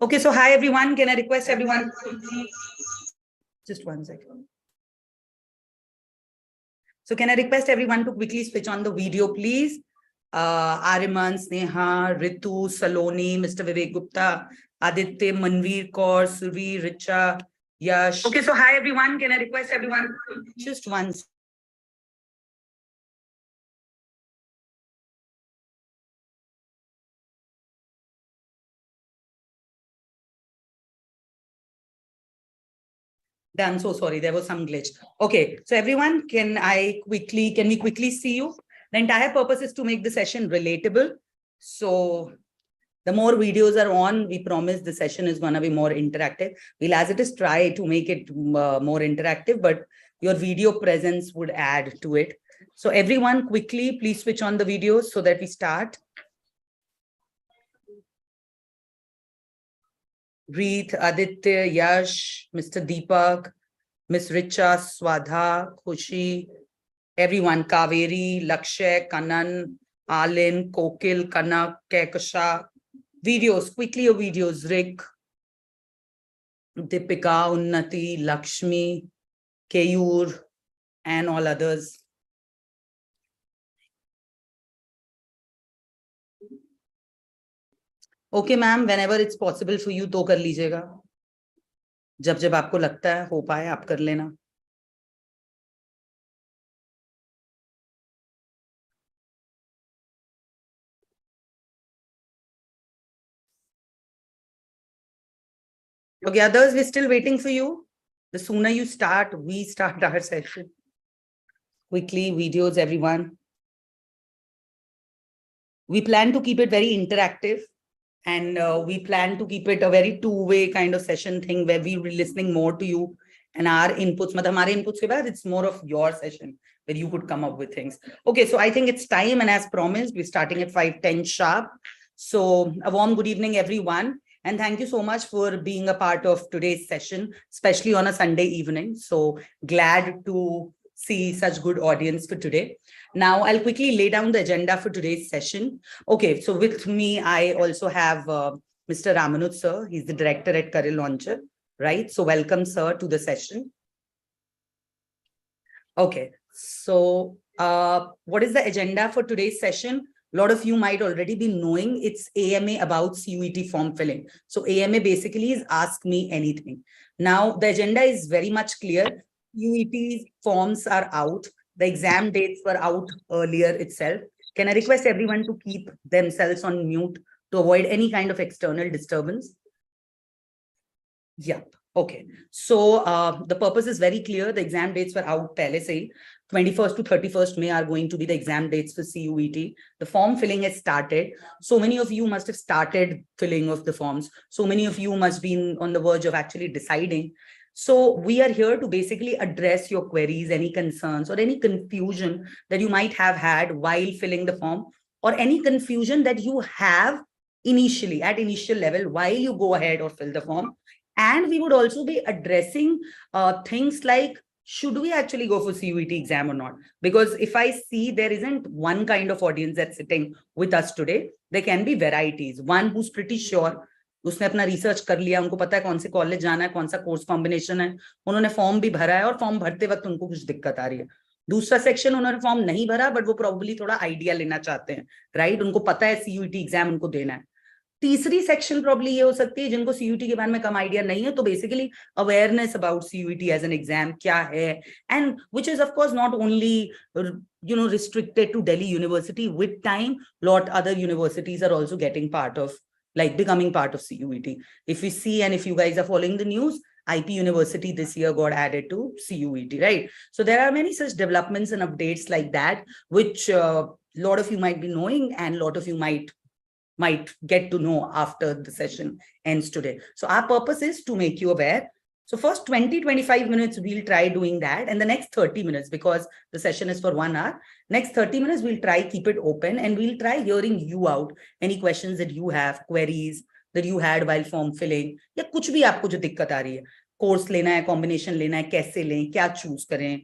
Okay, so hi everyone. Can I request everyone? Just 1 second. So can I request everyone to quickly switch on the video, please? Ariman, Sneha, Ritu, Saloni, Mr. Vivek Gupta, Aditya, Manveer Kaur, Survi, Richa, Yash. Okay, so hi everyone. Can I request everyone? Just 1 second. I'm so sorry, there was some glitch. Okay, so everyone, can we quickly see you? The entire purpose is to make the session relatable. So the more videos are on, we promise the session is going to be more interactive. We'll, as it is, try to make it more interactive, but your video presence would add to it. So everyone, quickly, please switch on the videos so that we start. Reet, Aditya, Yash, Mr. Deepak, Miss Richa, Swadha, Khushi, everyone, Kaveri, Lakshay, Kanan, Alin, Kokil, Kanak, Kekasha. Videos, quickly your videos, Rick, Deepika, Unnati, Lakshmi, Keyur, and all others. Okay, ma'am, whenever it's possible for you, तो कर लीजिएगा. जब जब आपको लगता है हो पाए आप कर लेना. Okay, others, we're still waiting for you. The sooner you start, we start our session. Quickly, videos, everyone. We plan to keep it very interactive. And we plan to keep it a very two-way kind of session thing where we'll be listening more to you and our inputs. Hamare inputs ke baad, it's more of your session where you could come up with things. Okay, so I think it's time, and as promised, we're starting at 5:10 sharp. So a warm good evening, everyone. And thank you so much for being a part of today's session, especially on a Sunday evening. So glad to see such good audience for today. Now, I'll quickly lay down the agenda for today's session. Okay, so with me, I also have Mr. Ramanuj, sir. He's the director at Career Launcher, right? So welcome, sir, to the session. Okay, so what is the agenda for today's session? A lot of you might already be knowing it's AMA about CUET form filling. So AMA basically is Ask Me Anything. Now, the agenda is very much clear. CUET forms are out. The exam dates were out earlier itself. Can I request everyone to keep themselves on mute to avoid any kind of external disturbance? Yeah. Okay. So the purpose is very clear. The exam dates were out pehle se hi. 21st to 31st May are going to be the exam dates for CUET. The form filling has started. So many of you must have started filling of the forms. So many of you must be on the verge of actually deciding. So we are here to basically address your queries, any concerns or any confusion that you might have had while filling the form, or any confusion that you have initially at initial level while you go ahead or fill the form. And we would also be addressing things like, should we actually go for CUET exam or not? Because if I see there isn't one kind of audience that's sitting with us today, there can be varieties. One who's pretty sure, उसने अपना research कर लिया, उनको पता है कौन से college जाना है, कौन सा कोर्स कॉम्बिनेशन है, उन्होंने फॉर्म भी भरा है और फॉर्म भरते वक्त उनको कुछ दिक्कत आ रही है. दूसरा सेक्शन, उन्होंने फॉर्म नहीं भरा बट वो प्रोबेबली थोड़ा आइडिया लेना चाहते हैं, राइट? उनको पता है CUET एग्जाम उनको देना है. तीसरी सेक्शन प्रॉब्ली ये हो सकती है जिनको CUET के बारे में कम आइडिया नहीं है, तो basically awareness about CUET as an exam क्या है, and which is of course not only restricted to Delhi University. With time, lot other universities are also getting part of, like, becoming part of CUET. If we see, and if you guys are following the news, IP University this year got added to CUET, right? So there are many such developments and updates like that, which a lot of you might be knowing and a lot of you might get to know after the session ends today. So our purpose is to make you aware. So first 20-25 minutes, we'll try doing that. And the next 30 minutes, because the session is for 1 hour, next 30 minutes, we'll try keep it open and we'll try hearing you out. Any questions that you have, queries that you had while form filling, या कुछ भी आपको जो दिक्कत आ रही है, course लेना है, कॉम्बिनेशन लेना है, कैसे लें, क्या चूज करें,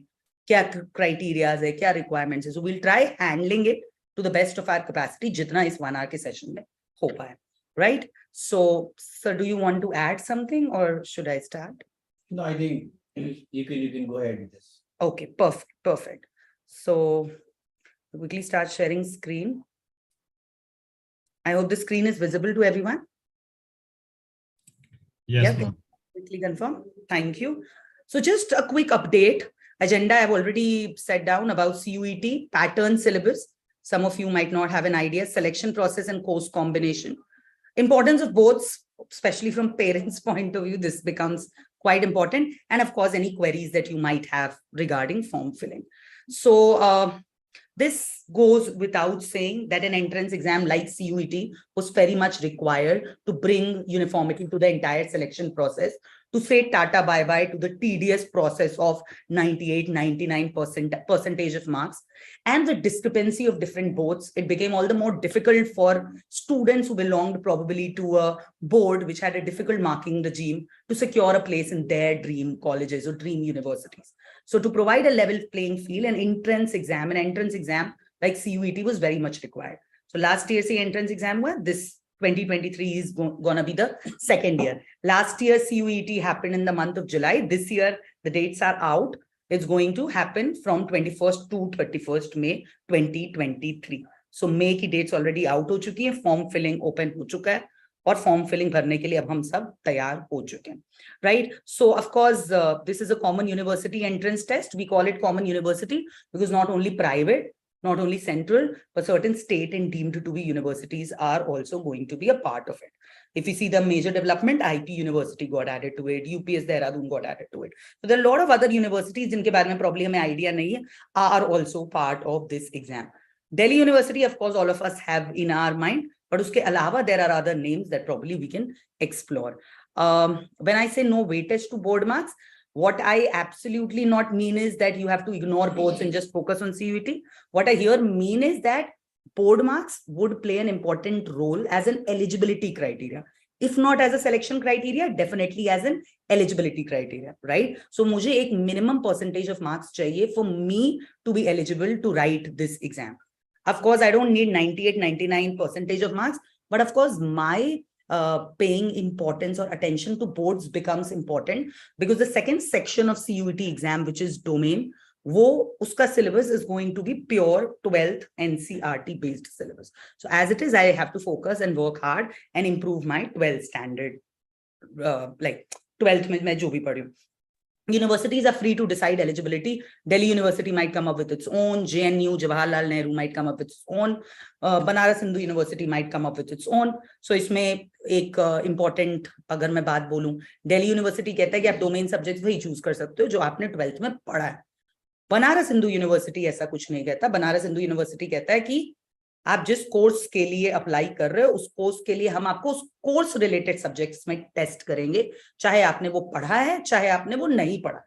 क्या क्राइटेरियाज है, क्या रिक्वायरमेंट्स है. So we'll try handling it to the best of our capacity, जितना इस 1 hour के सेशन में हो पाए. right? So, sir, do you want to add something or should I start? No, I think you can go ahead with this. Okay, perfect, perfect. So quickly start sharing screen. I hope the screen is visible to everyone. Yes, Yeah, quickly confirm. Thank you. So just a quick update. Agenda I've already set down about CUET, pattern syllabus. Some of you might not have an idea, selection process and course combination. Importance of both, especially from parents' point of view, this becomes quite important. And of course, any queries that you might have regarding form filling. So this goes without saying that an entrance exam like CUET was very much required to bring uniformity to the entire selection process, to say tata bye-bye to the tedious process of 98, 99% percentage of marks and the discrepancy of different boards. It became all the more difficult for students who belonged probably to a board which had a difficult marking regime to secure a place in their dream colleges or dream universities. So to provide a level playing field, an entrance exam like CUET was very much required. So last year's entrance exam was this 2023 is going to be the second year. Last year CUET happened in the month of July. This year the dates are out. It's going to happen from 21st to 31st May 2023. So May की dates already out हो चुकी है, form filling open हो चुका है और form filling भरने के लिए अब हम सब तैयार हो चुके हैं, right? So of course this is a common university entrance test. We call it common university because not only private, not only central, but certain state and deemed to be universities are also going to be a part of it. If you see the major development, IP University got added to it, UPS Dehradun got added to it. So there are a lot of other universities जिनके बारे में probably हमें idea नहीं है, are also part of this exam. Delhi University, of course, all of us have in our mind, but uske alawa there are other names that probably we can explore. When I say no weightage to board marks, what I absolutely not mean is that you have to ignore boards and just focus on CUET. What I here mean is that board marks would play an important role as an eligibility criteria. If not as a selection criteria, definitely as an eligibility criteria, right? So मुझे एक minimum percentage of marks चाहिए for me to be eligible to write this exam. Of course, I don't need 98, 99% of marks, but of course, my paying importance or attention to boards becomes important because the second section of CUET exam, which is domain, wo uska syllabus is going to be pure 12th NCERT based syllabus. So as it is, I have to focus and work hard and improve my 12th standard, like 12th mein main jo bhi padhi hu. Universities are free to decide eligibility. Delhi University might come up with its own. JNU, Jawaharlal Nehru might come up with its own. Banaras Hindu University might come up with its own. So इसमें एक important अगर मैं बात बोलूं, Delhi University कहता है कि आप domain subjects वही choose कर सकते हो जो आपने 12th में पढ़ा है. बनारस हिंदू यूनिवर्सिटी ऐसा कुछ नहीं कहता. बनारस हिंदू यूनिवर्सिटी कहता है कि आप जिस कोर्स के लिए अप्लाई कर रहे हो उस कोर्स के लिए हम आपको उस कोर्स रिलेटेड सब्जेक्ट्स में टेस्ट करेंगे, चाहे आपने वो पढ़ा है चाहे आपने वो नहीं पढ़ा.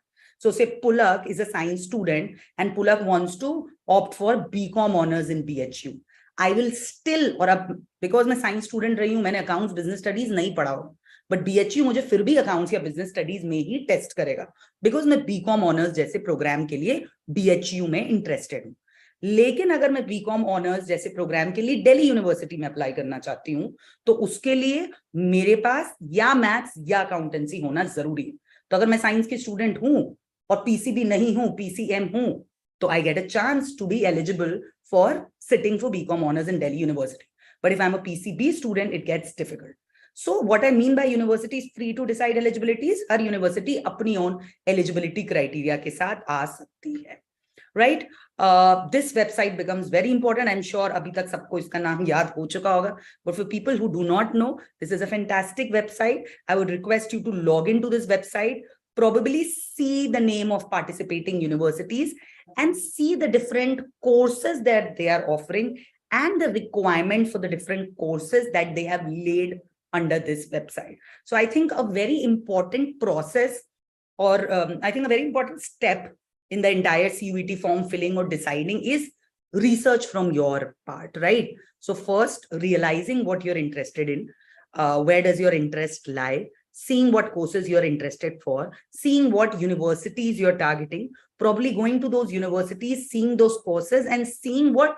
So say Pulak is a science student and Pulak wants to opt for BCom honors in BHU. I will still, और अब because मैं साइंस स्टूडेंट रही हूँ, मैंने अकाउंट्स बिजनेस स्टडीज नहीं पढ़ा हो, बट BHU मुझे फिर भी अकाउंट्स या बिजनेस स्टडीज में ही टेस्ट करेगा बिकॉज मैं BCom ऑनर्स जैसे प्रोग्राम के लिए BHU में इंटरेस्टेड हूँ. लेकिन अगर मैं BCom ऑनर्स जैसे प्रोग्राम के लिए दिल्ली यूनिवर्सिटी में अप्लाई करना चाहती हूँ तो उसके लिए मेरे पास या मैथ्स या अकाउंटेंसी होना जरूरी है. तो अगर मैं साइंस की स्टूडेंट हूँ और PCB नहीं हूँ, PCM हूँ, तो I get a chance to be eligible for sitting for BCom honors in Delhi University. But if I'm a PCB student, it gets difficult. So what I mean by university is free to decide eligibilities, her university अपनी own eligibility criteria के साथ आ सकती है, right? This website becomes very important. I'm sure अभी तक सबको इसका नाम याद हो चुका होगा. But for people who do not know, this is a fantastic website. I would request you to log into this website, probably see the name of participating universities and see the different courses that they are offering and the requirement for the different courses that they have laid under this website. So I think a very important process or I think a very important step in the entire CUET form filling or deciding is research from your part, right? So first, realizing what you're interested in, where does your interest lie, seeing what courses you're interested for, seeing what universities you're targeting, probably going to those universities, seeing those courses and seeing what,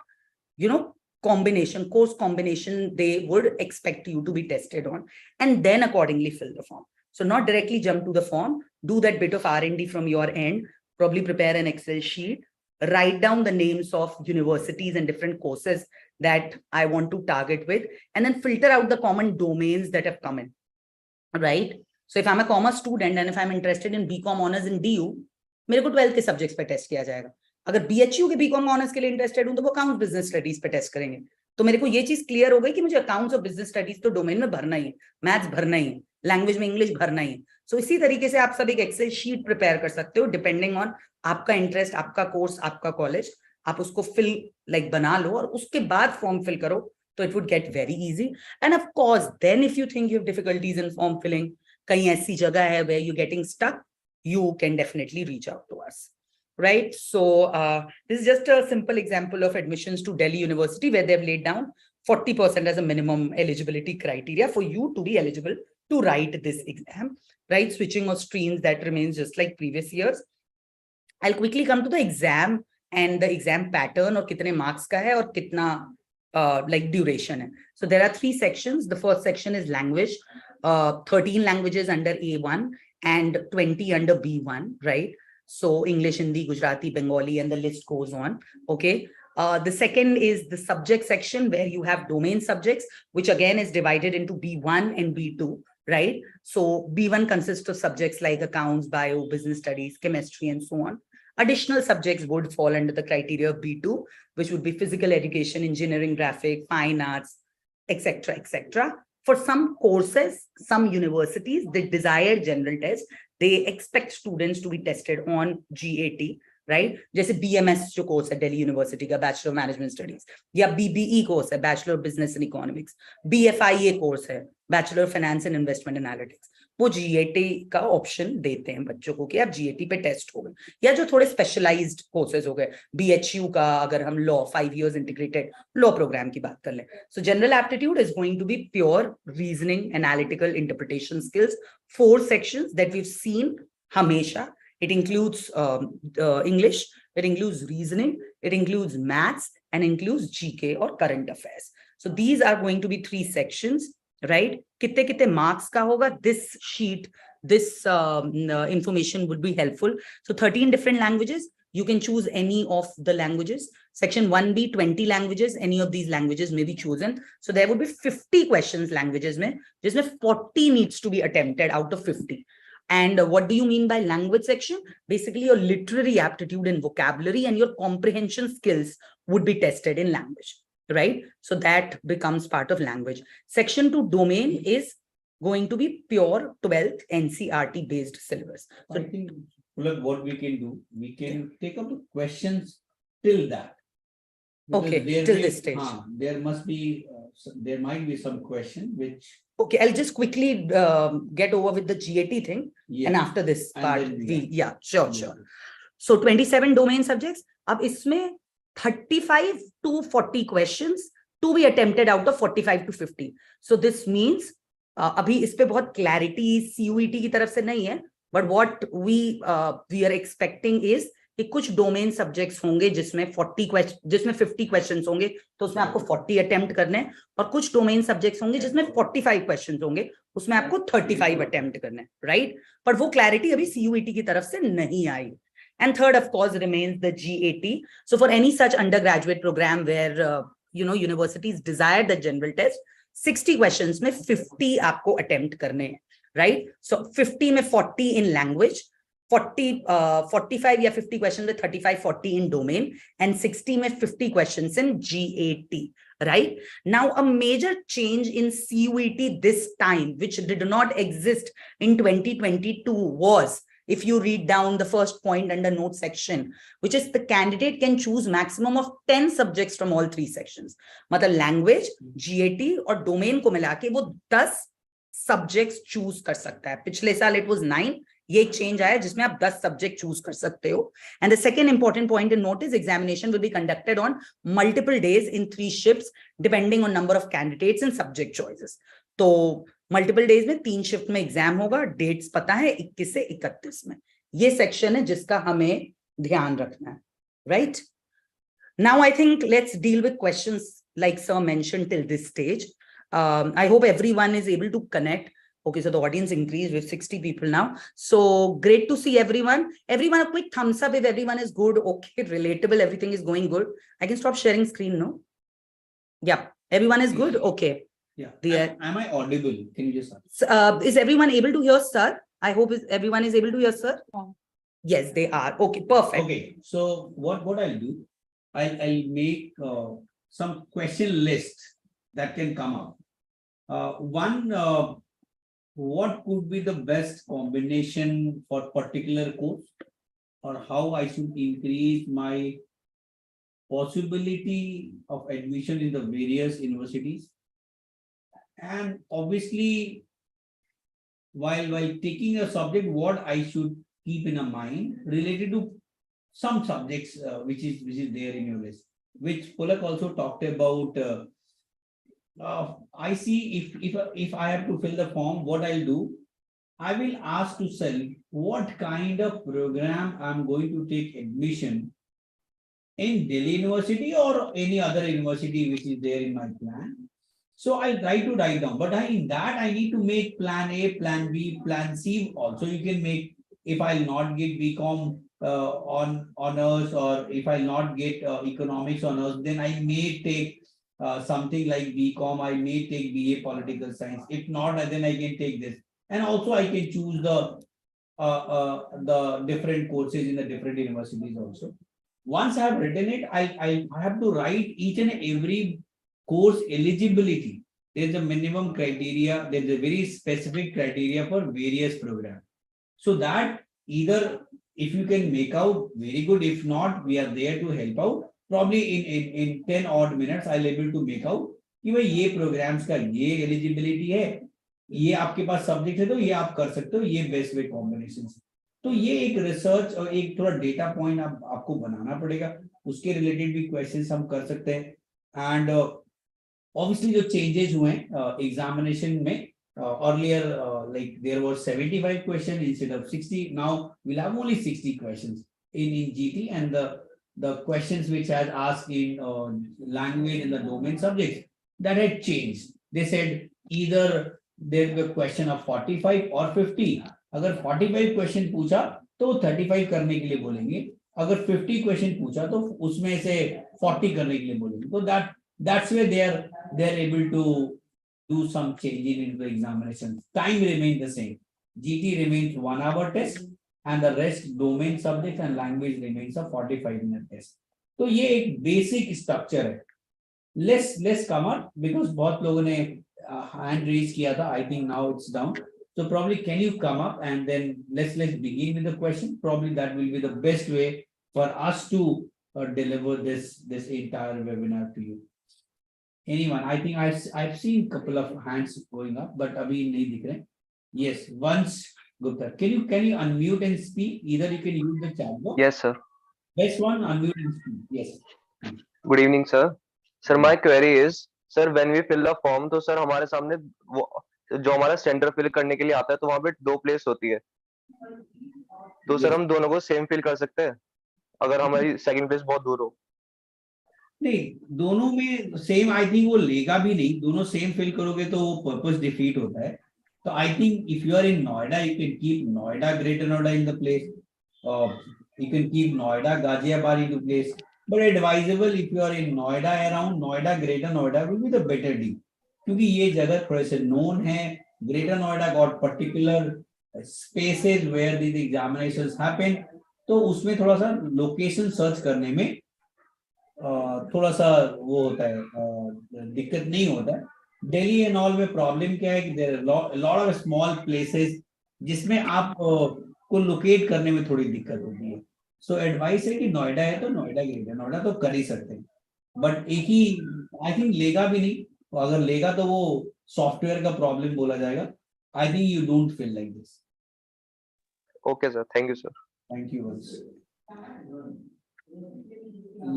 course combination they would expect you to be tested on, and then accordingly fill the form. So not directly jump to the form, do that bit of R&D from your end, probably prepare an Excel sheet, write down the names of universities and different courses that I want to target with, and then filter out the common domains that have come in, right? So if I'm a commerce student and if I'm interested in BCom honors in DU, मेरे को 12th के subjects पे test किया जाएगा. अगर BHU के BCom honours के लिए इंटरेस्टेड हूं तो वो अकाउंट्स बिजनेस स्टडीज पे टेस्ट करेंगे. तो मेरे को ये चीज क्लियर हो गई कि मुझे अकाउंट्स और बिजनेस स्टडीज तो डोमेन में भरना ही है, मैथ्स भरना ही है, लैंग्वेज में इंग्लिश भरना ही है. सो इसी तरीके से आप सब एक एक्सेल शीट प्रिपेयर कर सकते हो डिपेंडिंग ऑन आपका इंटरेस्ट, आपका कोर्स, आपका कॉलेज. आप उसको फिल बना लो और उसके बाद फॉर्म फिल करो, तो it would get very easy. And of course then if you think you have difficulties in form filling, कहीं ऐसी जगह है where you getting stuck, you can definitely reach out to us, right? So this is just a simple example of admissions to Delhi University where they've laid down 40% as a minimum eligibility criteria for you to be eligible to write this exam, right? Switching of streams, that remains just like previous years. I'll quickly come to the exam and the exam pattern और कितने marks का है और कितना duration है. So there are 3 sections. The first section is language. 13 languages under A1 and 20 under B1, right? So English, Hindi, Gujarati, Bengali, and the list goes on. Okay. The second is the subject section where you have domain subjects, which again is divided into B1 and B2, right? So B1 consists of subjects like accounts, bio, business studies, chemistry, and so on. Additional subjects would fall under the criteria of B2, which would be physical education, engineering, graphic, fine arts, etc., etc. For some courses, some universities, they desire general tests. They expect students to be tested on GAT, right? जैसे BMS जो course है Delhi University का Bachelor of Management Studies, या BBE course है Bachelor of Business and Economics, BFIA course है Bachelor of Finance and Investment Analytics. वो GAT का option देते हैं बच्चों को कि आप GAT पे टेस्ट हो गए, या जो थोड़े स्पेशलाइज्ड कोर्सेज हो गए, BHU का अगर हम law 5 years integrated law program की बात कर लें. So general aptitude is going to be pure reasoning, analytical, interpretation skills. 4 sections that we've seen हमेशा. It includes English, it includes reasoning, it includes maths, and includes GK or current affairs. So these are going to be 3 sections, right? कितने कितने marks का होगा? This sheet, this information would be helpful. So 13 different languages. You can choose any of the languages. Section 1B, 20 languages. Any of these languages may be chosen. So there would be 50 questions languages में, जिसमें 40 needs to be attempted out of 50. And what do you mean by language section? Basically, your literary aptitude and vocabulary and your comprehension skills would be tested in language, right? So that becomes part of language. Section 2 domain is going to be pure 12th NCERT based syllabus. So I think what we can do, we can take up the questions till that. Okay, till this stage. There must be, there might be some question which. Okay, I'll just quickly get over with the GAT thing. Yeah. And after this part, yeah, sure. So 27 domain subjects. अब इसमें 35 to 40 questions to be attempted out of 45 to 50. So this means अभी इस पे बहुत clarity CUET की तरफ से नहीं है, but what we are expecting is कि कुछ डोमेन सब्जेक्ट्स होंगे जिसमें 50 क्वेश्चंस होंगे, तो उसमें आपको 40 अटेम्प्ट करने हैं, और कुछ डोमेन सब्जेक्ट्स होंगे जिसमें 45 क्वेश्चंस होंगे, उसमें आपको 35 अटेम्प्ट करने हैं, राइट? पर वो क्लैरिटी अभी CUET की तरफ से नहीं आई. And third, of course, remains the GAT. So for any such undergraduate program where universities desire the general test, 60 questions में 50 आपको attempt करने हैं, right? So 50 में 40 in language, 45 या 50 questions with 35-40 in domain, and 60 में 50 questions in GAT, right? Now a major change in CUET this time, which did not exist in 2022, was, if you read down the first point under note section, which is the candidate can choose maximum of 10 subjects from all 3 sections. मतलब language, GAT और domain को मिला के वो 10 subjects choose कर सकता है. पिछले साल it was 9. ये एक चेंज आया जिसमें आप 10 सब्जेक्ट चूज कर सकते हो. And the second important point in note is examination will be conducted on multiple days in 3 shifts depending on number of candidates and subject choices. तो मल्टीपल डेज में 3 शिफ्ट में exam होगा. Dates पता है 21 से 31 में. ये सेक्शन है जिसका हमें ध्यान रखना है, right? Now I think let's deal with questions like sir mentioned till this stage. I hope everyone is able to connect. Okay, so the audience increased with 60 people now. So great to see everyone. Everyone, a quick thumbs up if everyone is good. Okay, relatable, everything is going good. I can stop sharing screen, no? Yeah, everyone is good. Okay. Yeah. Am I audible? Can you just? Is everyone able to hear, sir? I hope everyone is able to hear, sir. Yes, they are. Okay, perfect. Okay, so what I'll do, I'll make some question list that can come up. One, what could be the best combination for particular course, or how I should increase my possibility of admission in the various universities, and obviously while taking a subject, what I should keep in a mind related to some subjects which is there in your list, which Polak also talked about. I see if I have to fill the form, what I'll do, I will ask to self what kind of program I'm going to take admission in Delhi University or any other university which is there in my plan. So I'll try to write down, but in that I need to make plan A, plan B, plan C. Also, you can make, if I'll not get BCom on honors, or if I'll not get economics honors, then I may take something like BCom. I may take BA political science. If not, then I can take this, and also I can choose the different courses in the different universities also. Once I have written it, I have to write each and every course eligibility. There's a minimum criteria, there's a very specific criteria for various programs. So that either if you can make out, very good. If not, we are there to help out. Probably in 10 odd minutes, I'll able to make out कि भाई ये programs का ये eligibility है, ये आपके पास subject है तो ये आप कर सकते हो, ये best way combinations. तो ये एक रिसर्च और एक थोड़ा डेटा पॉइंट आपको बनाना पड़ेगा, उसके रिलेटेड भी क्वेश्चंस हम कर सकते हैं. एंड ऑब्वियसली जो चेंजेस हुए एग्जामिनेशन में, earlier like there was 75 questions instead of 60. Now we'll have only 60 questions in GT, and the questions which had asked in language and the domain subjects, that had changed. They said either there will be a question of 45 or 50. अगर 45 question पूछा तो 35 करने के लिए बोलेंगे, अगर 50 question पूछा तो उसमें से 40 करने के लिए बोलेंगे. तो that's where they are able to do some changing in the examination. Time remains the same. GT remains 1 hour test, and the rest domain subjects and language remains a 45-minute test. तो ये एक basic structure है. Let's come up, because बहुत लोगों ने hand raise किया था. I think now it's down. So probably can you come up and then let's begin with the question. Probably that will be the best way for us to deliver this entire webinar to you. Anyone? I think I've seen a couple of hands going up, but abhi nahi dikh rahe. Yes, once Gupta, can you unmute and speak? Either you can use the chat box. Yes, sir. Best one, unmute and speak. Yes. Good evening, sir. Sir, my query is, sir, when we fill the form, तो sir हमारे सामने जो हमारा centre fill करने के लिए आता है, तो वहां पे 2 प्लेस होती है. तो सर हम दोनों को सेम फिल कर सकते हैं अगर हमारी सेकंड प्लेस बहुत दूर हो? नहीं, दोनों में सेम आई थिंक वो लेगा भी नहीं. दोनों सेम फिल करोगे तो वो पर्पस डिफीट होता है. तो I think if you are in Noida, you can keep Noida, greater Noida in the place. You can keep Noida, Ghaziabad into place. But advisable if you are in Noida, around Noida, Greater Noida will be the better deal. क्योंकि ये जगह थोड़े से known है. Greater Noida got particular spaces where these examinations happen. तो उसमें थोड़ा सा location search करने में थोड़ा सा वो होता है, दिक्कत नहीं होता है. दिल्ली एंड ऑल में प्रॉब्लम क्या है कि there are lot of small places जिसमें आप को लोकेट करने में थोड़ी दिक्कत होती है. सो एडवाइस है कि नोएडा है तो नोएडा, ग्रेटर नोएडा तो कर ही सकते हैं. बट एक ही आई थिंक लेगा भी नहीं. तो अगर लेगा तो वो सॉफ्टवेयर का प्रॉब्लम बोला जाएगा. I think you don't feel like this. Okay sir, thank you sir. Thank you.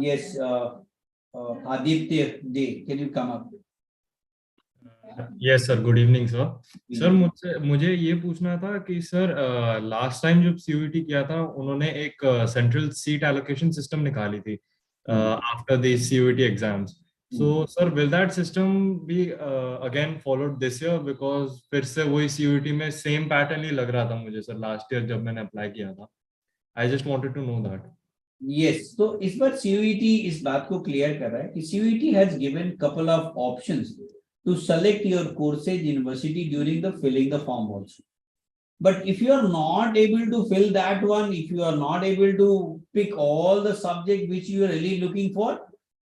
Yes, Aditya Day, can you come up? Yes sir, good evening sir. Sir मुझे ये पूछना था कि सर लास्ट टाइम जब CUET किया था उन्होंने एक सेंट्रल सीट एलोकेशन सिस्टम निकाली थी after the CUET exams. So, sir, will that system be again followed this year? Because फिर से वही CUET में same pattern ही लग रहा था मुझे sir last year जब मैंने apply किया था. I just wanted to know that. Yes, तो इस बार CUET इस बात को क्लियर कर रहा है कि CUET has given couple of options to select your courses university during the filling the form also. But if you are not able to fill that one, if you are not able to pick all the subject which you are really looking for,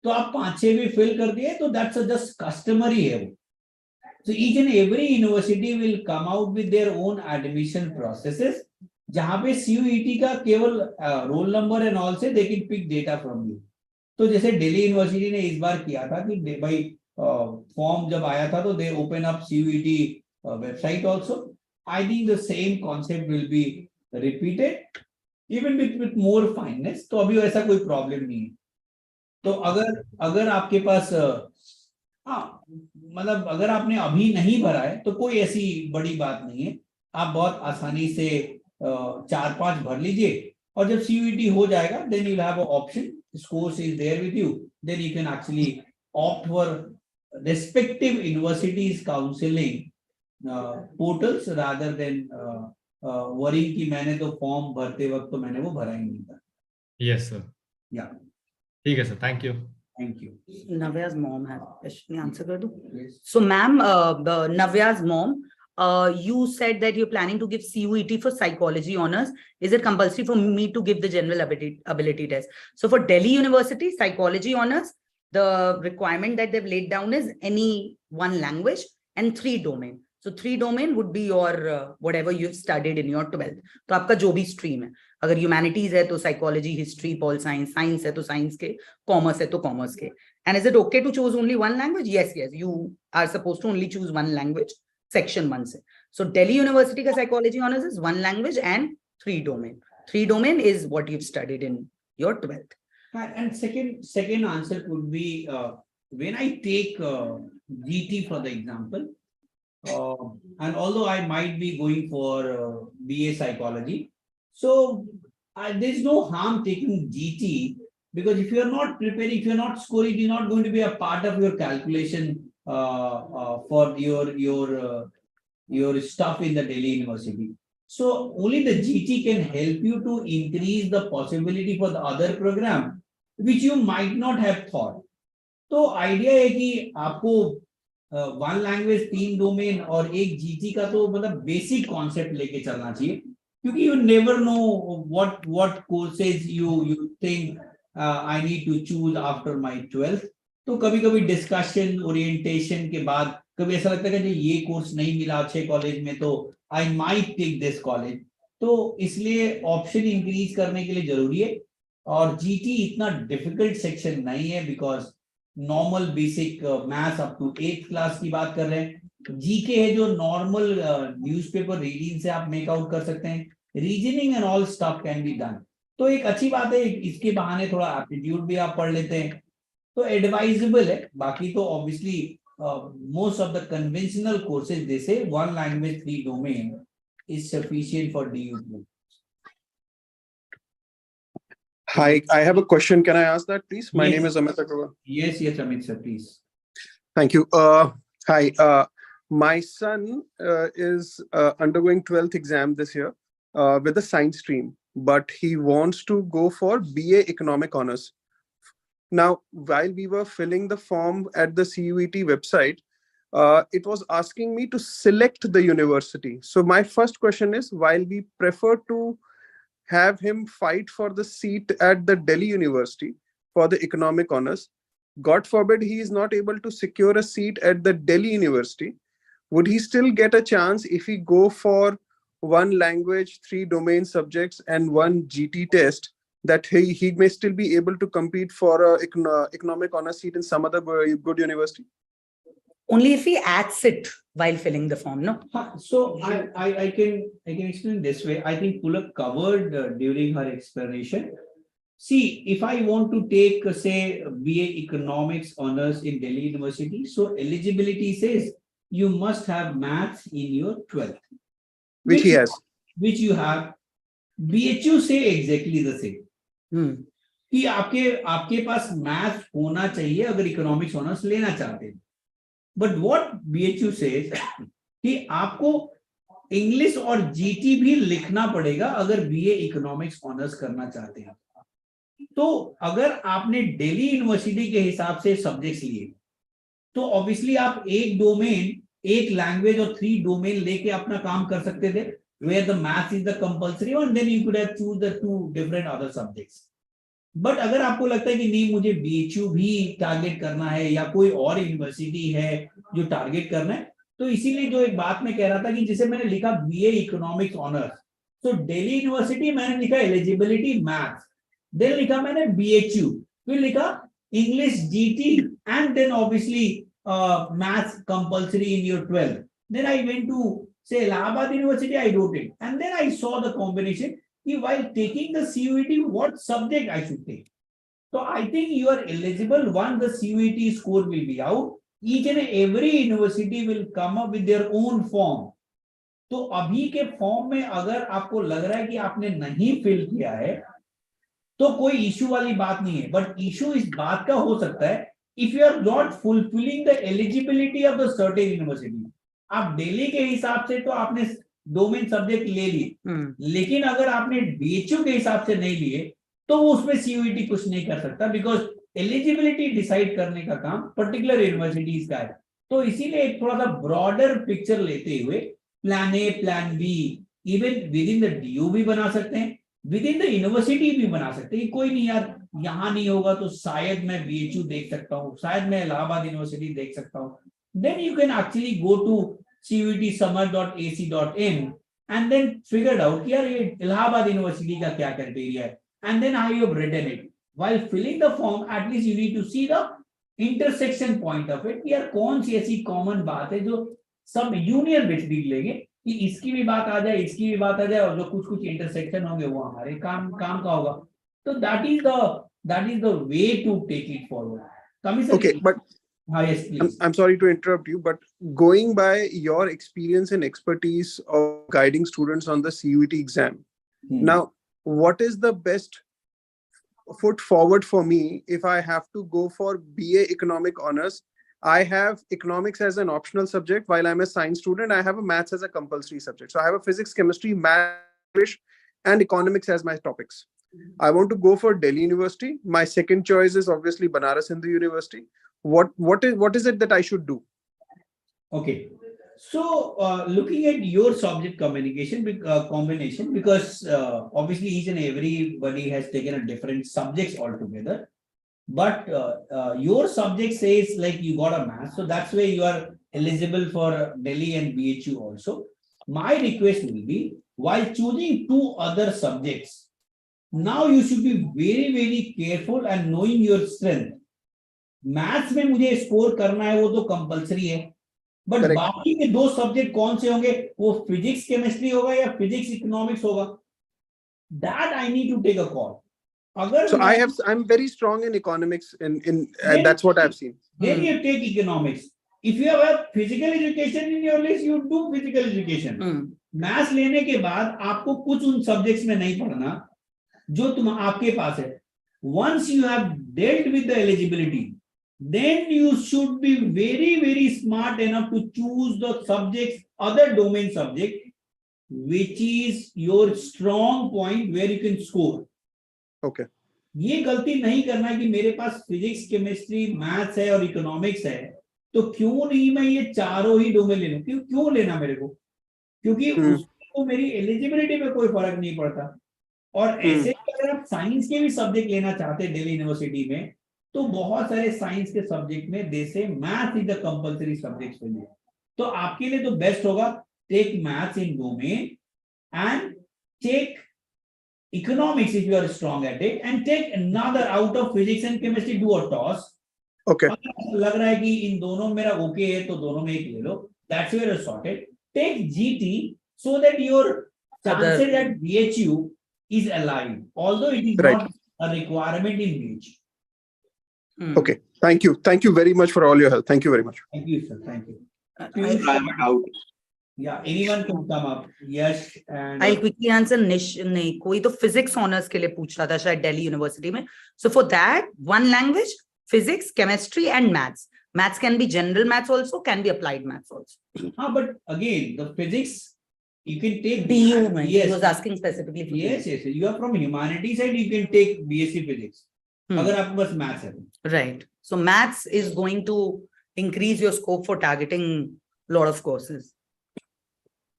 तो आप 5-6 भी fill कर दिए तो that's a just customary है वो. So each and every university will come out with their own admission processes, जहाँ पे CUET का केवल roll number and all से they can pick data from you. तो जैसे दिल्ली यूनिवर्सिटी ने इस बार किया था कि भाई फॉर्म जब आया था तो दे open up CUET website also. I think the same concept will be repeated even with more fineness. तो अभी ऐसा कोई प्रॉब्लम नहीं है. तो अगर आपके पास मतलब अगर आपने अभी नहीं भरा है तो कोई ऐसी बड़ी बात नहीं है. आप बहुत आसानी से 4-5 भर लीजिए और जब CUET हो जाएगा then you'll have an option. This course is there with you. Then you can actually opt for respective universities counseling portals rather than worrying कि मैंने तो फॉर्म भरते वक्त तो मैंने वो भरा ही नहीं था. Yes, sir. Yeah. ठीक है sir. Thank you. Thank you. Navya's mom has a question. Answer कर दूं? Yes. So, ma'am, Navya's mom, you said that you're planning to give CUET for psychology honors. Is it compulsory for me to give the general ability test? So, for Delhi University psychology honors, the requirement that they've laid down is any one language and 3 domain. So 3 domain would be your whatever you've studied in your 12th. तो आपका जो भी stream है, अगर humanities है तो psychology, history, pol science, science है तो science के, commerce है तो commerce के. And is it okay to choose only one language? Yes, yes. You are supposed to only choose one language, section 1 से. So Delhi University का psychology honors is 1 language and 3 domain. 3 domain is what you've studied in your 12th. And second answer could be when I take GT for the example, and although I might be going for BA psychology, so there's no harm taking GT because if you are not preparing, if you are not scoring, it is not going to be a part of your calculation for your stuff in the Delhi University. So only the GT can help you to increase the possibility for the other program, which you might not have thought. तो idea है कि आपको 1 language 3 domain और 1 GT का तो मतलब basic concept लेके चलना चाहिए क्योंकि you never know what courses you think I need to choose after my 12th. तो कभी-कभी डिस्कशन ओरिएंटेशन के बाद कभी ऐसा लगता है कि ये कोर्स नहीं मिला अच्छे कॉलेज में तो I might take this college. तो इसलिए ऑप्शन इंक्रीज करने के लिए जरूरी है और GT इतना डिफिकल्ट सेक्शन नहीं है because normal basic maths up to 8th class की बात कर रहे हैं. जीके है जो नॉर्मल न्यूज़पेपर रीडिंग से आप मेक आउट कर सकते हैं. Reasoning and all stuff can be done. तो एक अच्छी बात है इसके बहाने थोड़ा एप्टीट्यूड भी आप पढ़ लेते हैं तो एडवाइजेबल है. बाकी तो obviously most of the conventional courses they say 1 language 3 domain is sufficient for DU. Hi, I have a question. Can I ask that, please? My Yes. name is Amit Agarwal. Yes, Amit sir, please. Thank you. Hi, my son is undergoing 12th exam this year with the science stream, but he wants to go for BA Economic Honors. Now, while we were filling the form at the CUET website, it was asking me to select the university. So my first question is, while we prefer to have him fight for the seat at the Delhi University for the economic honors, God forbid he is not able to secure a seat at the Delhi University, would he still get a chance if he go for 1 language, 3 domain subjects and 1 GT test, that he may still be able to compete for a economic honor seat in some other good university? Only if he adds it while filling the form, no? So I can explain this way. I think Pulak covered during her explanation. See, if I want to take say BA Economics honors in Delhi University, so eligibility says you must have maths in your 12th, Which he has. Which you have. BHU say exactly the same. कि आपके पास maths होना चाहिए अगर economics honours लेना चाहते हैं. But what BHU says कि आपको इंग्लिश और GT भी लिखना पड़ेगा अगर BA इकोनॉमिक्स ऑनर्स करना चाहते हैं. तो अगर आपने दिल्ली यूनिवर्सिटी के हिसाब से सब्जेक्ट्स लिए तो ऑब्वियसली आप एक डोमेन, एक लैंग्वेज और 3 डोमेन लेके अपना काम कर सकते थे, where the math is the compulsory one, then you could have choose the 2 different other subjects. But अगर आपको लगता है कि नहीं मुझे BHU भी टारगेट करना है या कोई और यूनिवर्सिटी है जो टारगेट करना है, तो इसीलिए जो एक बात मैं कह रहा था कि जिसे मैंने लिखा BA इकोनॉमिक्स ऑनर्स, तो दिल्ली यूनिवर्सिटी मैंने लिखा एलिजिबिलिटी मैथ्स, देन लिखा मैंने BHU, फिर लिखा English GT and then obviously maths compulsory in your 12th. Then I went to say Allahabad University, I wrote it, and then I saw the combination while taking the CUET what subject I should take. So I think you are eligible once the CUET score will be out. Each and every university will come up with their own form. तो अभी के form में अगर आपको लग रहा है कि आपने नहीं फिल किया है तो कोई इशू वाली बात नहीं है, बट इशू इस बात का हो सकता है if you are not fulfilling the eligibility of the certain university. आप दिल्ली के हिसाब से तो आपने डोमेन सब्जेक्ट ले लिए, लेकिन अगर आपने BHU के हिसाब से नहीं लिए तो वो उसमें CUET कुछ नहीं कर सकता, बिकॉज एलिजिबिलिटी डिसाइड करने का काम पर्टिकुलर यूनिवर्सिटीज का है. तो इसीलिए एक थोड़ा सा ब्रॉडर पिक्चर लेते हुए plan A, plan B, even with in the DU भी बना सकते हैं, विद इन द यूनिवर्सिटी भी बना सकते हैं. कोई नहीं यार यहाँ नहीं होगा तो शायद मैं BHU देख सकता हूँ, शायद मैं इलाहाबाद यूनिवर्सिटी देख सकता हूँ. Then you can actually go to CUETsummer.ac.in and then figured out यार ये इलाहाबाद यूनिवर्सिटी का क्या क्राइटेरिया है, and then how you have written it. While filling the form, at least you need to see the intersection point of it. यार कौन सी ऐसी common बात है जो सब यूनियन बेच देख लेंगे कि इसकी भी बात आ जाए, इसकी भी बात आ जाए, और जो कुछ कुछ इंटरसेक्शन होंगे वो हमारे काम का होगा. तो that is the way to take it forward. Okay, but yes, please. I'm sorry to interrupt you, but going by your experience and expertise of guiding students on the CUET exam, now what is the best foot forward for me if I have to go for BA economic honors? I have economics as an optional subject while I'm a science student. I have a maths as a compulsory subject. So I have a physics, chemistry, math, English, and economics as my topics. I want to go for Delhi University. My second choice is obviously Banaras Hindu University. What is it that I should do? Okay, so looking at your subject combination, because obviously each and everybody has taken a different subjects altogether, but your subject says like you got a math, so that's why you are eligible for Delhi and BHU also. My request will be, while choosing 2 other subjects, now you should be very very careful and knowing your strength. Maths में मुझे score करना है वो तो compulsory है, but बाकी के 2 subject कौन से होंगे, वो फिजिक्स केमिस्ट्री होगा या फिजिक्स इकोनॉमिक्स होगा, that I need to take a call. अगर so I'm very strong in economics and that's what I've seen. Then you take economics. If you have physical education in your list, you do physical education. Maths लेने के बाद आपको कुछ उन subjects में नहीं पढ़ना जो आपके पास है. Once you have dealt with the eligibility, then you should be very very smart enough to choose the subjects, other domain subject, which is your strong point where you can score. Okay. ये गलती नहीं करना है कि मेरे पास physics, chemistry, maths है और economics है, तो क्यों नहीं मैं ये चारों ही डोमेन ले लूं. क्यों लेना मेरे को, क्योंकि उसको मेरी एलिजिबिलिटी में कोई फर्क नहीं पड़ता. और ऐसे अगर आप साइंस के भी सब्जेक्ट लेना चाहते हैं दिल्ली यूनिवर्सिटी में, तो बहुत सारे साइंस के सब्जेक्ट में they say math is the compulsory subject के लिए. तो आपके लिए तो बेस्ट होगा take maths in domain and take economics if you are strong at it, and take another out of physics and chemistry, do a toss. Okay. लग रहा है कि इन दोनों मेरा ओके है तो दोनों में एक ले लो, that's where sorted. Take GT so that your chances at BHU is alive, although it is not a requirement in BHU. Okay, thank you very much for all your help. Thank you very much. Thank you, sir. Thank you. I have a doubt. Yeah, anyone can come up. Yes, and I'll quickly answer. Nish नहीं, कोई तो physics honors के लिए पूछ रहा था शायद Delhi University में. So for that, one language, physics, chemistry, and maths. Maths can be general maths also, can be applied maths also. but again, the physics you can take. BU में. He Yes, was asking specifically for yes, yes. You are from humanity side, you can take BSc physics. अगर आपके पास maths है. Right. So maths is going to increase your scope for targeting a lot of courses.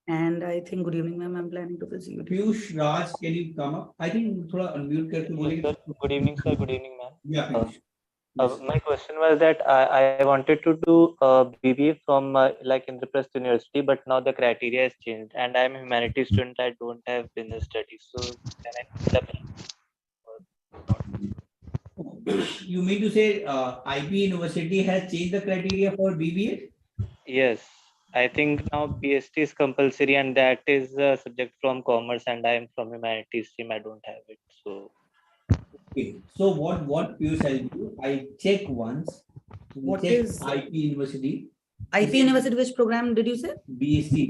And I think, good evening, ma'am. I'm planning to visit you. Piyush Raj, can you come up? I think थोड़ा unmute करके बोलेंगे. Sir, good evening, sir. Good evening, ma'am. Yeah, Piyush. Yes. My question was that I wanted to do BBA from like Indraprasth University, but now the criteria has changed, and I'm a humanities student. I don't have business studies, so can I fill up? You mean to say IP University has changed the criteria for BBA? Yes, I think now BST is compulsory, and that is a subject from commerce, and I am from humanities stream. I don't have it, so. Okay. So what Piyush I'll do? I check once. What Check is- IP University? IP University, which program did you say? BSc.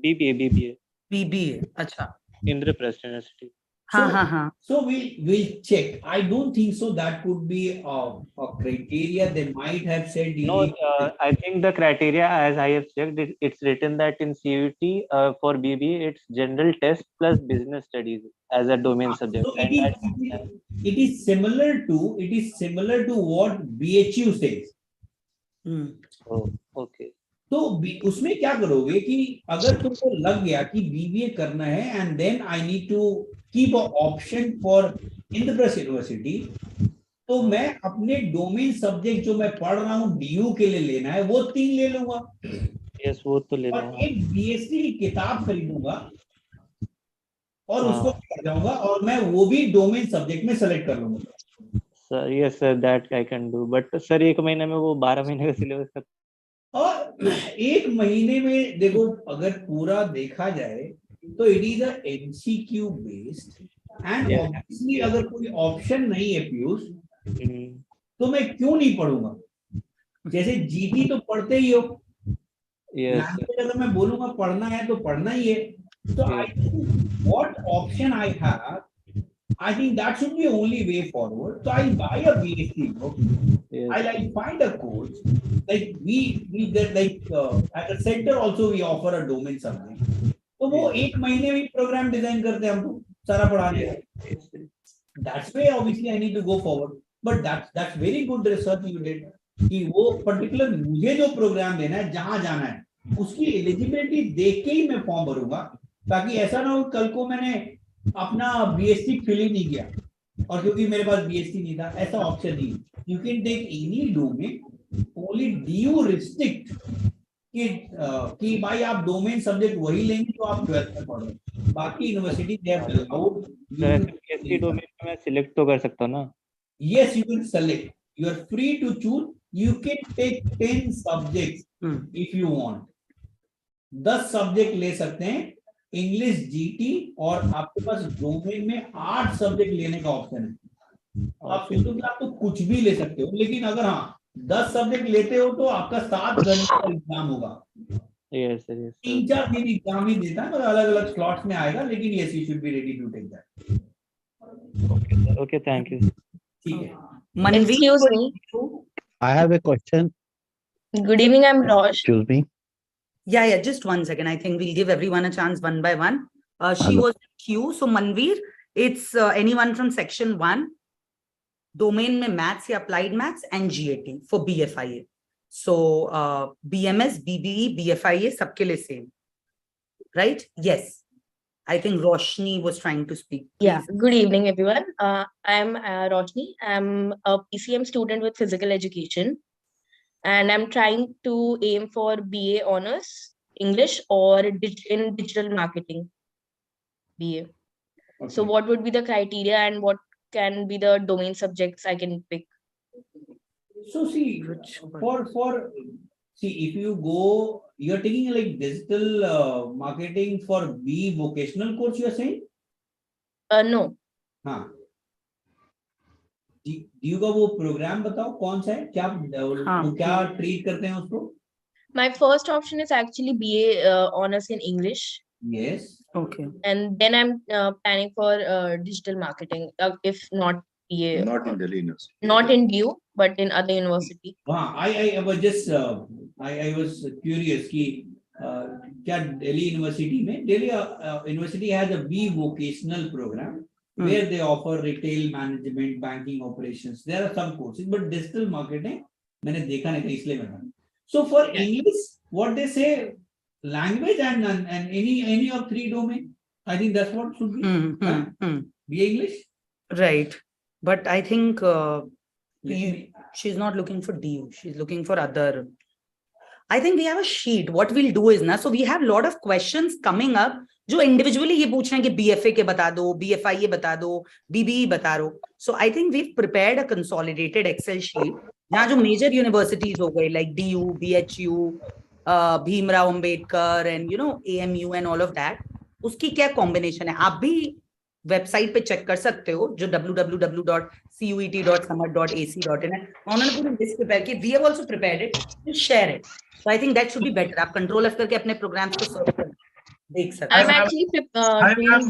BBA. BBA. Acha. Indraprasth University. So we'll check. I don't think so. That could be a criteria. They might have said. No, I think the criteria, as I have checked, it's written that in CUET for BBA, it's general test plus business studies as a domain subject. So And it is similar to what BHU says. oh, okay. तो उसमें क्या करोगे कि अगर तुमको लग गया कि बीबीए करना है and then I need to keep a option for Indraprastha university, तो मैं अपने डोमेन सब्जेक्ट जो मैं पढ़ रहा हूँ डीयू के लिए लेना है वो 3 ले लूंगा. यस, वो तो लेना और है. एक बीएससी की किताब खरीदूंगा और उसको पढ़ जाऊंगा और मैं वो भी डोमेन सब्जेक्ट में सेलेक्ट कर लूंगा. Sir yes sir, that I can do, but sir 1 महीने में वो 12 महीने का सिलेबस. और 1 महीने में देखो अगर पूरा देखा जाए तो it is a MCQ based and obviously अगर कोई ऑप्शन नहीं है पीयूष तो मैं क्यों नहीं पढ़ूंगा. जैसे जीटी तो पढ़ते ही हो. लैंग्वेज अगर मैं बोलूंगा पढ़ना है तो पढ़ना ही है. तो I think what option I have, I think that should be the only way forward. So I'll buy a BSc book. Yes. I'll find a course. Like we get like at the center also we offer a domain subject. तो वो 1 महीने में programme design करते हैं हमको सारा पढ़ाने का. That's why obviously I need to go forward. But that's very good research you did. कि वो particular मुझे जो प्रोग्राम देना है जहाँ जाना है उसकी एलिजिबिलिटी देख के ही मैं फॉर्म भरूंगा, ताकि ऐसा ना हो कल को मैंने अपना बीएससी फिल ही नहीं किया और क्योंकि मेरे पास बीएससी नहीं था. ऐसा ऑप्शन नहीं. You can take any domain, only DU restrict कि भाई आप डोमेन सब्जेक्ट वही लेंगे जो आप 12th में पढ़ रहे हैं. बाकी university they have allowed BSc domain में मैं सिलेक्ट तो कर सकता हूं ना. Yes you can select. You are free to choose. You can take 10 subjects if you want. 10 subject ले सकते हैं इंग्लिश जीटी और आपके पास डोमेन में 8 सब्जेक्ट लेने का ऑप्शन है. आप सोचो कि आप तो कुछ भी ले सकते हो, लेकिन अगर हाँ 10 सब्जेक्ट लेते हो तो आपका 7 घंटे का एग्जाम होगा. यस सर, 3-4 दिन एग्जाम ही देता है, अलग अलग स्लॉट्स में आएगा, लेकिन yes you should be ready to take that. Okay sir, okay, thank you. ठीक है. Excuse me. I have a question. Good evening, I'm Rosh. Excuse me. Yeah, just 1 second. I think we'll give everyone a chance one by one. She Hello. was in queue. So Manveer, it's anyone from section 1, domain में maths या applied maths and GAT for BFIA. So BMS, BBE, BFIA सबके लिए same, right? Yes. I think Roshni was trying to speak. Yeah, good evening, everyone. I'm Roshni. I'm a PCM student with physical education, and I'm trying to aim for BA honors, English, or in digital marketing, BA. Okay. So what would be the criteria and what can be the domain subjects I can pick? So see, see if you go, you're taking like digital marketing for B vocational course, you are saying? No. हाँ. DU का वो programme बताओ कौन सा है, क्या वो क्या ट्रीट करते हैं उसको? My first option is actually BA honors in English, Yes. Okay. and then I'm planning for digital marketing. If not BA, Not in Delhi University. not in DU, but in other university. I was just I was curious कि क्या Delhi University में Delhi University has a B vocational program where they offer retail management, banking operations. There are some courses, but digital marketing मैंने देखा नहीं था इसलिए मैंने. So for English, what they say, language and any of three domain. I think that's what should be. Be English. Right. But I think Let me- she's not looking for DU. She's looking for other. I think we have a sheet. What we'll do is, so we have a lot of questions coming up जो individually ये पूछ रहे हैं कि BFA के बता दो, BFI ये बता दो, BBE बता दो. So I think we've prepared a consolidated Excel sheet जहाँ जो major universities हो गए like DU, BHU, Bhimrao Ambedkar and AMU and all of that. उसकी क्या combination है? आप भी वेबसाइट पे चेक कर सकते हो जो www.cuet.summit.ac.in है. उन्होंने पूरी लिस्ट प्रिपेयर की. We have also prepared it. We'll share it. So I think that should be better. आप कंट्रोल F करके अपने प्रोग्राम्स को सर्च कर देख सकते I'm हैं. actually doing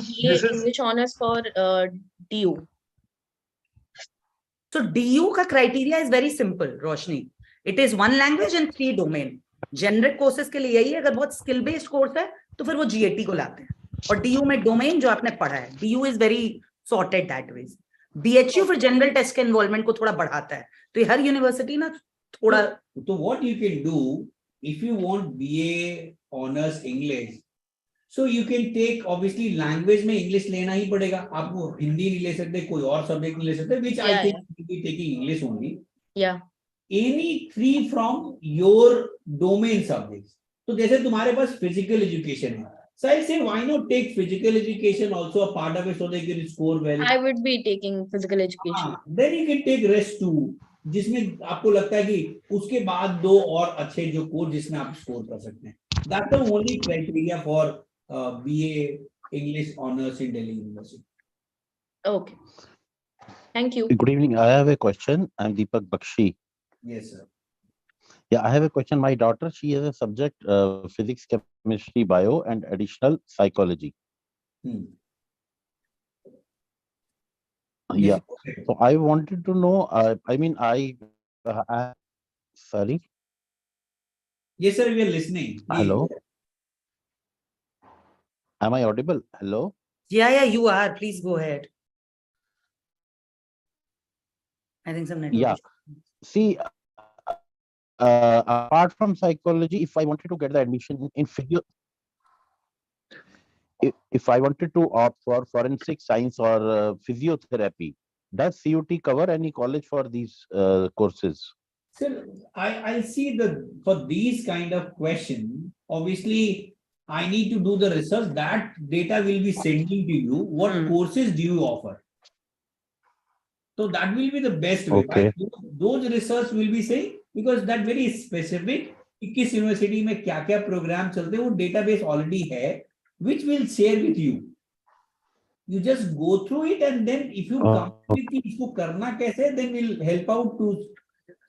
BA English honors for DU. So DU का criteria is very simple, Roshni. It is one language and 3 domain. Generic courses के लिए यही है. अगर बहुत skill based course है तो फिर वो GAT को लाते हैं. और DU में domain जो आपने पढ़ा है. DU is very sorted that way. BHU फिर general test के involvement को थोड़ा बढ़ाता है. तो ये हर university ना थोड़ा. So what you can do if you want BA honors English, so you can take obviously language में English लेना ही पड़ेगा. आप वो हिंदी नहीं ले सकते, कोई और subject नहीं ले सकते, which I think you will be taking English only. Yeah. Any 3 from your domain subjects. तो जैसे तुम्हारे पास physical education है. So I say why not take physical education also a part of it so they can score well. I would be taking physical education. Then you can take rest too. जिसमें आपको लगता है कि उसके बाद 2 और अच्छे जो कोर्स जिसमें आप स्कोर कर सकते हैं. That's the only criteria for BA English honors in Delhi University. Okay. Thank you. Good evening. I have a question. I'm Deepak Bakshi. Yes, sir. Yeah, I have a question. My daughter, she has a subject physics, chemistry, bio, and additional psychology. Yeah. So I wanted to know. Sorry. Yes, sir. We are listening. Hello. Am I audible? Hello. Yeah, you are. Please go ahead. I think some network. Yeah. See, apart from psychology, if I wanted to get the admission in physio, if I wanted to opt for forensic science or physiotherapy, does CUT cover any college for these courses? Sir, I see for these kind of question, obviously, I need to do the research. That data will be sending to you. What courses do you offer? So that will be the best way. Okay. Those research will be saying, because that very specific, किस university में क्या क्या programme चलते हैं वो database already है, which will share with you. You just go through it and then if you come with इसको करना कैसे, then we'll help out to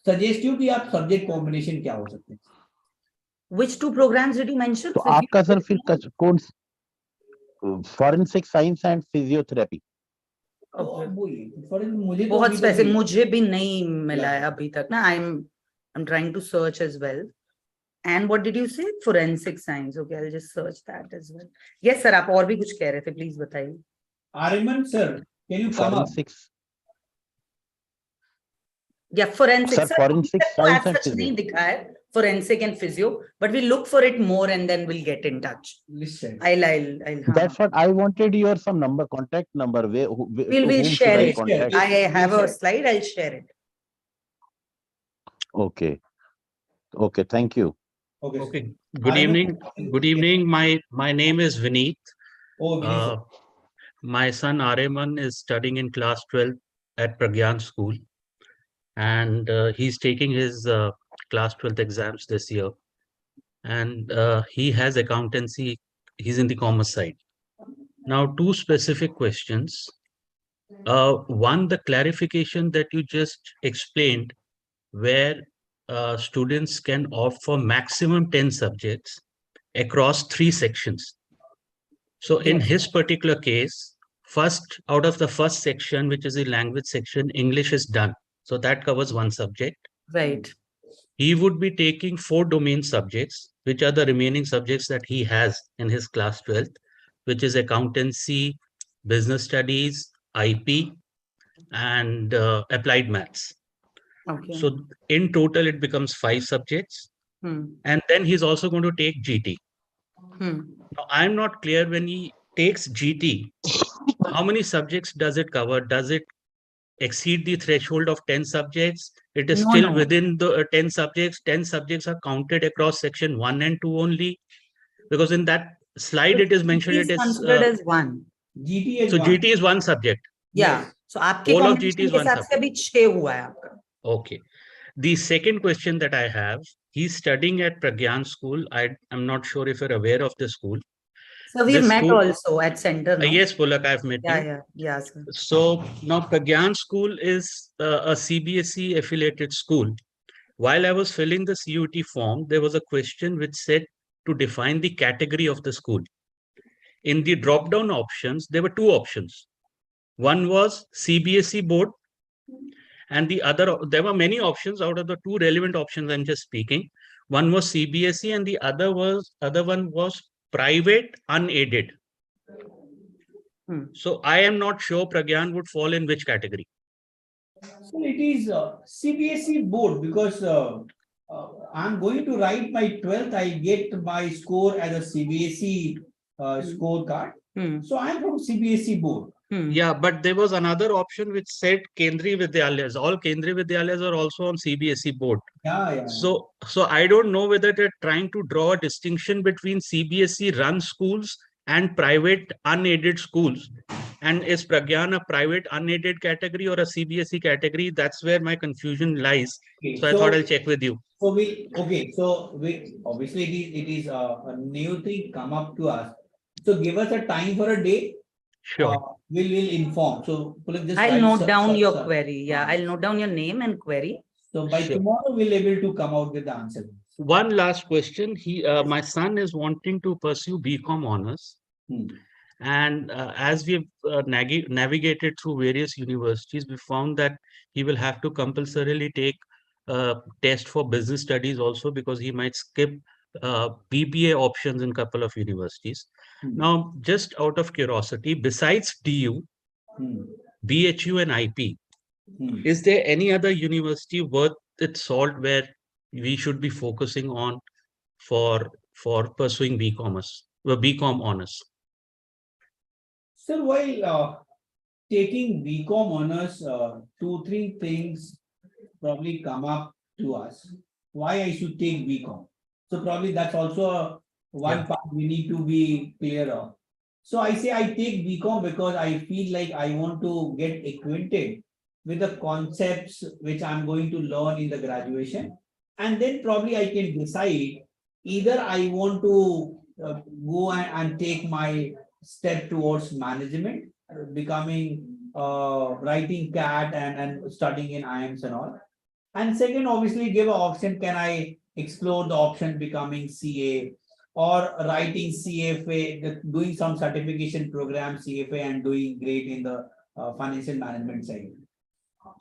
suggest you कि आप subject combination क्या हो सकते हैं. Which 2 programs did you mention? तो आपका सर फिर कौन forensic science and physiotherapy? बहुत स्पेसिफिक मुझे भी नहीं मिला है अभी तक ना. I'm trying to search as well. And what did you say? Forensic science. Okay, I'll just search that as well. Yes, sir. आप और भी कुछ कह रहे थे, please बताइए. Ariman sir, can you come up? Yeah, forensic. Sir, forensic science and physio. नहीं दिखा है forensic and physio, but we'll look for it more and then we'll get in touch. Listen. I'll That's what I wanted. Your some number, contact number. We'll share it. I have a slide. I'll share it. Okay. Okay. Thank you. Okay. Good evening. Good evening. My name is Vineet. My son Areman is studying in class 12 at Pragyan School, and he's taking his class 12th exams this year. And he has accountancy. He's in the commerce side. Now, 2 specific questions. One, the clarification that you just explained, where students can opt for maximum 10 subjects across 3 sections. So in Yes. his particular case, out of the first section, which is the language section, English is done. So that covers 1 subject. Right. He would be taking 4 domain subjects, which are the remaining subjects that he has in his class 12th, which is accountancy, business studies, IP, and applied maths. Okay. So in total, it becomes 5 subjects. Hmm. And then he's also going to take GT. Hmm. Now, I'm not clear when he takes GT, how many subjects does it cover? Does it exceed the threshold of 10 subjects? It is No, still no. within the 10 subjects. 10 subjects are counted across section 1 and 2 only. Because in that slide, it is mentioned It it is is. considered as one. GT is So one. GT is 1 subject. Yeah. Yes. So आपके Whole of GT combination is के 1 हिसाब से subject. अभी 6 हुआ है आपका. Okay. The second question that I have, he's studying at Pragyan School. I'm not sure if you're aware of the school. So we've This met school, also at center, no? yes, Pulak, I've met you. Yeah, sir. So now Pragyan School is a CBSE affiliated school. While I was filling the CUT form, there was a question which said to define the category of the school. In the drop-down options, there were 2 options. One was CBSE board, and the other, there were many options. Out of the 2 relevant options I'm just speaking, one was CBSE and the other one was private unaided. So I am not sure Pragyan would fall in which category. So it is CBSE board because I'm going to write my 12th. I get my score as a CBSE scorecard. So I'm from CBSE board. Yeah, but there was another option which said Kendriya Vidyalayas. All Kendriya Vidyalayas are also on CBSE board. Yeah. So I don't know whether they're trying to draw a distinction between CBSE run schools and private unaided schools. And is Pragyan a private unaided category or a CBSE category? That's where my confusion lies. Okay, So I thought I'll check with you. So we obviously it is a new thing come up to us. So give us a time for a day. Sure. We'll inform. So Pulak, just I'll write note some- down some- your some- query. Yeah, I'll note down your name and query. So by Sure. tomorrow we'll able to come out with the answer. One last question. My son is wanting to pursue BCom honors. And as we've navigated through various universities, we found that he will have to compulsorily take a test for business studies also, because he might skip BBA options in a couple of universities. Now, just out of curiosity, besides DU, BHU and IP, is there any other university worth its salt where we should be focusing on for pursuing BCom honors? Sir, while taking BCom honors, 2-3 things probably come up to us. Why I should take BCom? So probably that's also one part we need to be clear of. So I say I take BCom because I feel like I want to get acquainted with the concepts which I'm going to learn in the graduation. And then probably I can decide either I want to go and take my step towards management, becoming writing CAT and studying in IIMs and all. And second, obviously give an option, can I explore the option becoming CA or writing CFA, doing some certification program CFA and doing great in the financial management side.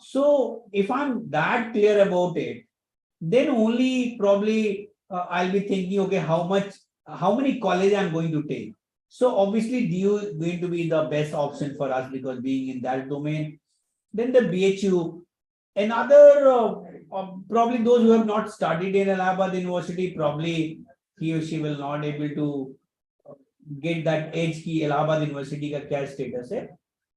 So if I'm that clear about it, then only probably I'll be thinking, okay, how many college I'm going to take. So obviously DU is going to be the best option for us because being in that domain. Then the BHU, another probably those who have not studied in Allahabad University, probably he or she will not able to get that edge ki Allahabad University ka kya status hai.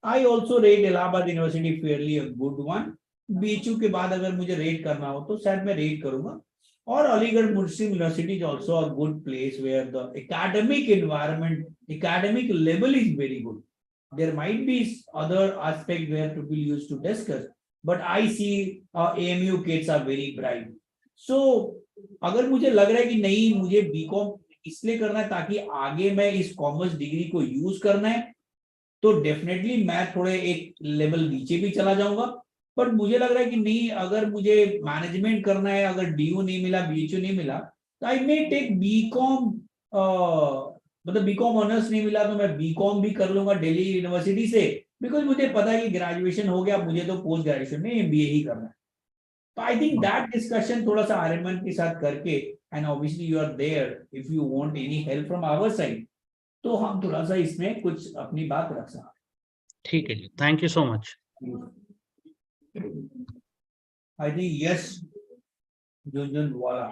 I also rate Allahabad University fairly a good one. BHU के बाद अगर मुझे rate करना हो तो शायद मैं rate करूँगा. Or Aligarh Muslim University is also a good place where the academic environment, academic level is very good. There might be other aspects where people used to discuss, but I see AMU kids are very bright. So अगर मुझे लग रहा है कि नहीं मुझे BCom इसलिए करना है ताकि आगे मैं इस कॉमर्स डिग्री को यूज करना है, तो डेफिनेटली मैं थोड़े एक लेवल नीचे भी चला जाऊंगा बट मुझे लग रहा है कि नहीं, अगर मुझे मैनेजमेंट करना है, अगर डीयू नहीं मिला, बीएचयू नहीं मिला, तो आई मे टेक बीकॉम, मतलब बीकॉम ऑनर्स नहीं मिला तो मैं बीकॉम भी कर लूंगा दिल्ली यूनिवर्सिटी से, बिकॉज मुझे पता है कि ग्रेजुएशन हो गया, मुझे तो पोस्ट ग्रेजुएशन में एमबीए ही करना है. तो आई थिंक दैट डिस्कशन थोड़ा सा आर्यमन के साथ करके, and obviously you are there if you want any help from our side, तो हम थोड़ा सा इसमें कुछ अपनी बात रख सकते हैं. ठीक है जी, thank you so much. I think yes, Junjun Wala.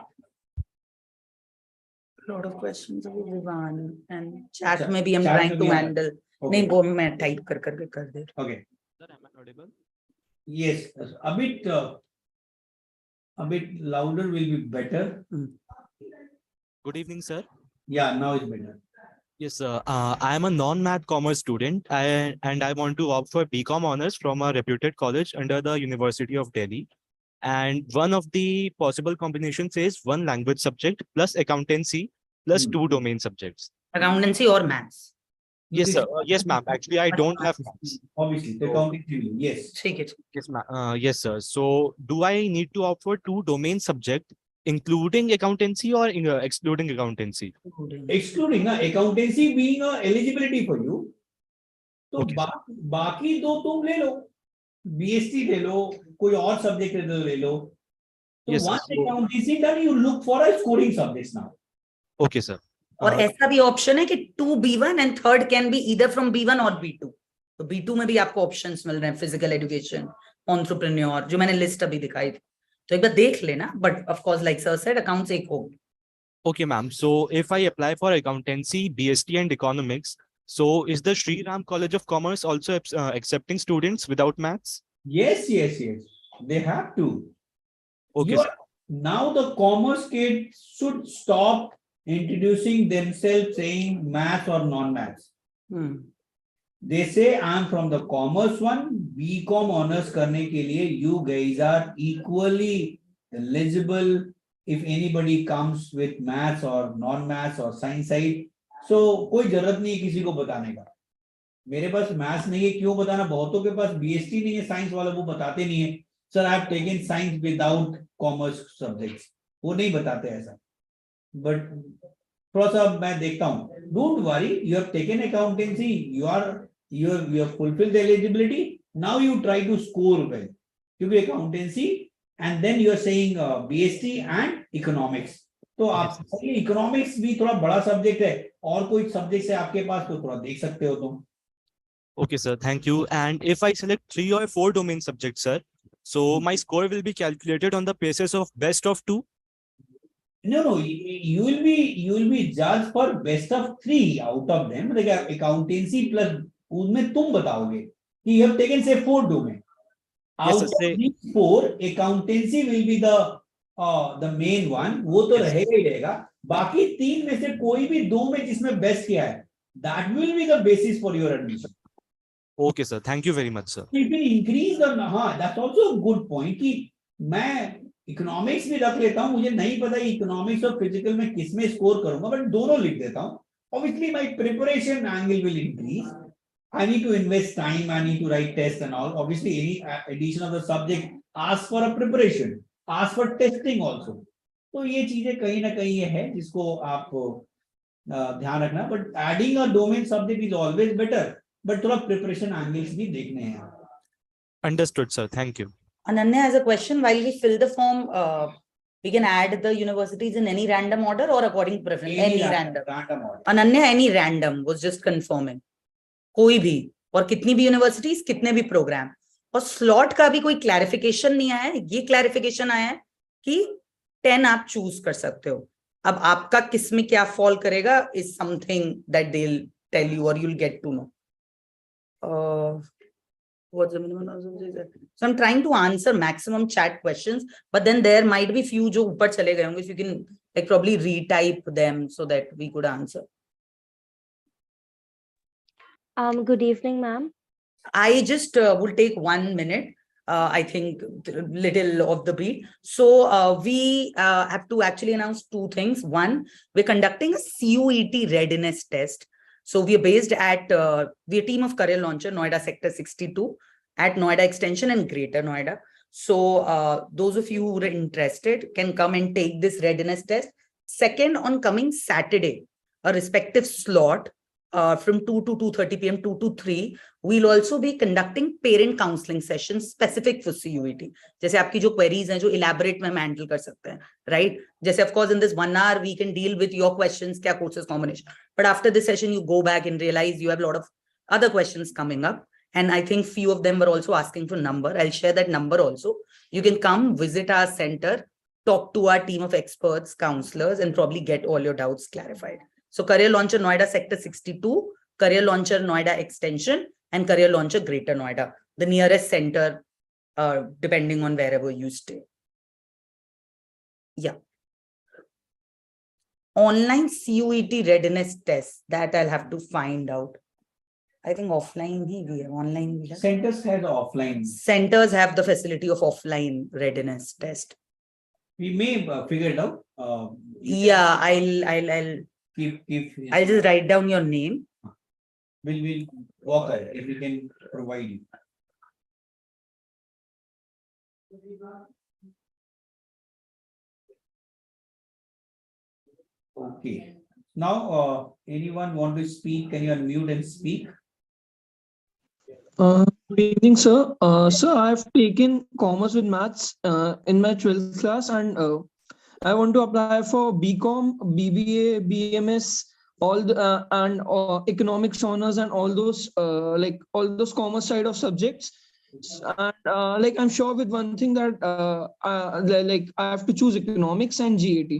lot of questions of everyone and chat Chat- में भी I'm chat trying में to भी आ रहा है. handle. Okay. नहीं वो मैं टाइप कर करके कर दे. Okay. Sir, am I audible? Yes, a bit louder will be better. Good evening, sir. Yeah, now it's better. Yes, sir. I am a non-math commerce student, and I want to opt for BCom honors from a reputed college under the University of Delhi. And one of the possible combinations is one language subject plus accountancy plus two domain subjects. Accountancy or maths. Yes, sir. Yes, ma'am. Actually, I don't have maths. Obviously, the So- accounting, yes. ठीक है. Yes, ma'am. Yes, sir. So, do I need to opt for two domain subject, including accountancy or excluding accountancy? Excluding accountancy being a eligibility for you, तो Okay. बाकी दो तुम ले लो, BST ले लो, कोई और सब्जेक्ट ले लो. तो Yes, sir. once accountancy done, you look for a scoring subjects now. Okay, sir. और ऐसा भी ऑप्शन है कि 2B1 and third can be either from B1 और B2. तो B2 में भी आपको ऑप्शंस मिल रहे हैं, फिजिकल एजुकेशन, एंटरप्रेन्योर, जो मैंने लिस्ट अभी दिखाई थी. तो एक बार देख लेना, but of course like sir said accounts एक होगी. Okay, ma'am. So if I apply for accountancy, BST and economics, so is the Sri Ram College of Commerce also accepting students without maths? Yes, yes, yes. They have to. Okay, You sir. are- now the commerce kids should stop introducing themselves saying maths or non-maths. They say I'm from the commerce one, BCom honors करने के लिए you guys are equally eligible if anybody comes with maths or non-maths or science side. So कोई जरूरत नहीं है किसी को बताने का. मेरे पास मैथ्स नहीं है, क्यों बताना? बहुतों के पास बीएसटी नहीं है, साइंस वालों वो बताते नहीं है. Sir I have taken science without commerce subjects, वो नहीं बताते ऐसा. बट थोड़ा सा मैं देखता हूँ. Don't worry, you have taken accountancy, you have fulfilled the eligibility. Now you try to score well, क्योंकि accountancy and then you are saying BST and economics. तो आप इकोनॉमिक्स भी थोड़ा बड़ा सब्जेक्ट है, और कोई सब्जेक्ट है आपके पास तो थोड़ा देख सकते हो तुम. Okay, sir. Thank you. And if I select 3 or 4 domain subjects, sir, so my score will be calculated on the basis of best of 2. No, you will be judged for best of 3 out of them. Like accountancy plus उसमें तुम बताओगे कि you have taken say 4 domain. Yes, Out sir, of say- these 4, accountancy will be the main one. वो तो Yes. रहेगा ही रहेगा. बाकी 3 में से कोई भी 2 में जिसमें बेस्ट किया है, that will be the basis for your admission. Okay, sir. Thank you very much, sir. It will increase the, हाँ, that's also a good point कि मैं इकोनॉमिक्स भी रख लेता हूँ, मुझे नहीं पता इकोनॉमिक्स और फिजिकल में किसमें स्कोर करूंगा, बट दोनों लिख देता हूँ. Obviously my preparation angle will increase. I need to invest time, I need to write tests and all. Obviously any addition of the subject asks for a preparation, asks for testing also. तो ये चीजें कहीं ना कहीं ये है जिसको आप ध्यान रखना. But adding a domain subject is always better, but थोड़ा प्रिपरेशन एंगल्स भी देखने हैं. Understood, sir. Thank you. Ananya has a question. While we fill the form, we can add the universities in any random order or according to preference. Any random. order. Ananya, any random was just confirming. कोई भी, और कितनी भी universities, कितने भी programme. और slot का भी कोई क्लैरिफिकेशन नहीं आया है. ये क्लैरिफिकेशन आया है कि 10 आप चूज कर सकते हो. अब आपका किस में क्या फॉल करेगा is something that they will tell you और you will get to know. What's the minimum? So I'm trying to answer maximum chat questions, but then there might be few जो ऊपर चले गए होंगे. So you can like probably retype them so that we could answer. Good evening, ma'am. I just will take 1 minute. I think little of the beat. So we have to actually announce 2 things. One, we're conducting a CUET readiness test. So we are based at, we're a team of career launcher, Noida Sector 62. at Noida Extension and Greater Noida. So those of you who are interested can come and take this readiness test. Second, on coming Saturday, a respective slot from 2 to 2:30 p.m. 2 to 3, we'll also be conducting parent counseling sessions specific for CUET. जैसे आपकी जो queries हैं जो elaborate में handle कर सकते हैं, right? जैसे of course in this 1 hour we can deal with your questions, क्या courses combination. But after this session you go back and realize you have a lot of other questions coming up. And I think few of them were also asking for number. I'll share that number also. You can come visit our center, talk to our team of experts, counselors, and probably get all your doubts clarified. So Career Launcher Noida Sector 62, Career Launcher Noida Extension, and Career Launcher Greater Noida, the nearest center, depending on wherever you stay. Yeah. Online CUET readiness test, that I'll have to find out. I think offline ही भी है, online भी है. Centers has offline. Centers have the facility of offline readiness test. We may figure it out. Yeah, I'll just write down your name. We'll walk ahead if we can provide you. Okay. Now, anyone want to speak? Can you unmute and speak? Good evening, sir. Sir, I've taken commerce with maths in my 12th class, and I want to apply for BCom, BBA, BMS, all the and economics honors and all those like all those commerce side of subjects. And like I'm sure with one thing that like I have to choose economics and GAT.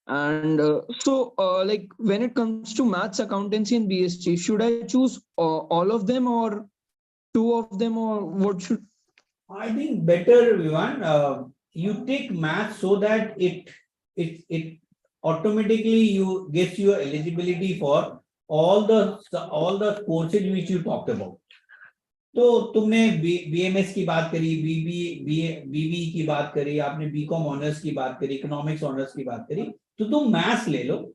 And so like when it comes to maths, accountancy, and BSc, should I choose all of them or two of them, or what should? I think better, Vivan, you take math so that it automatically you gets your eligibility for all the courses which you talked about. तो तुमने BMS की बात करी, BB की बात करी, आपने BCom honours की बात करी, इकोनॉमिक्स ऑनर्स की बात करी, तो तुम मैथ्स ले लो.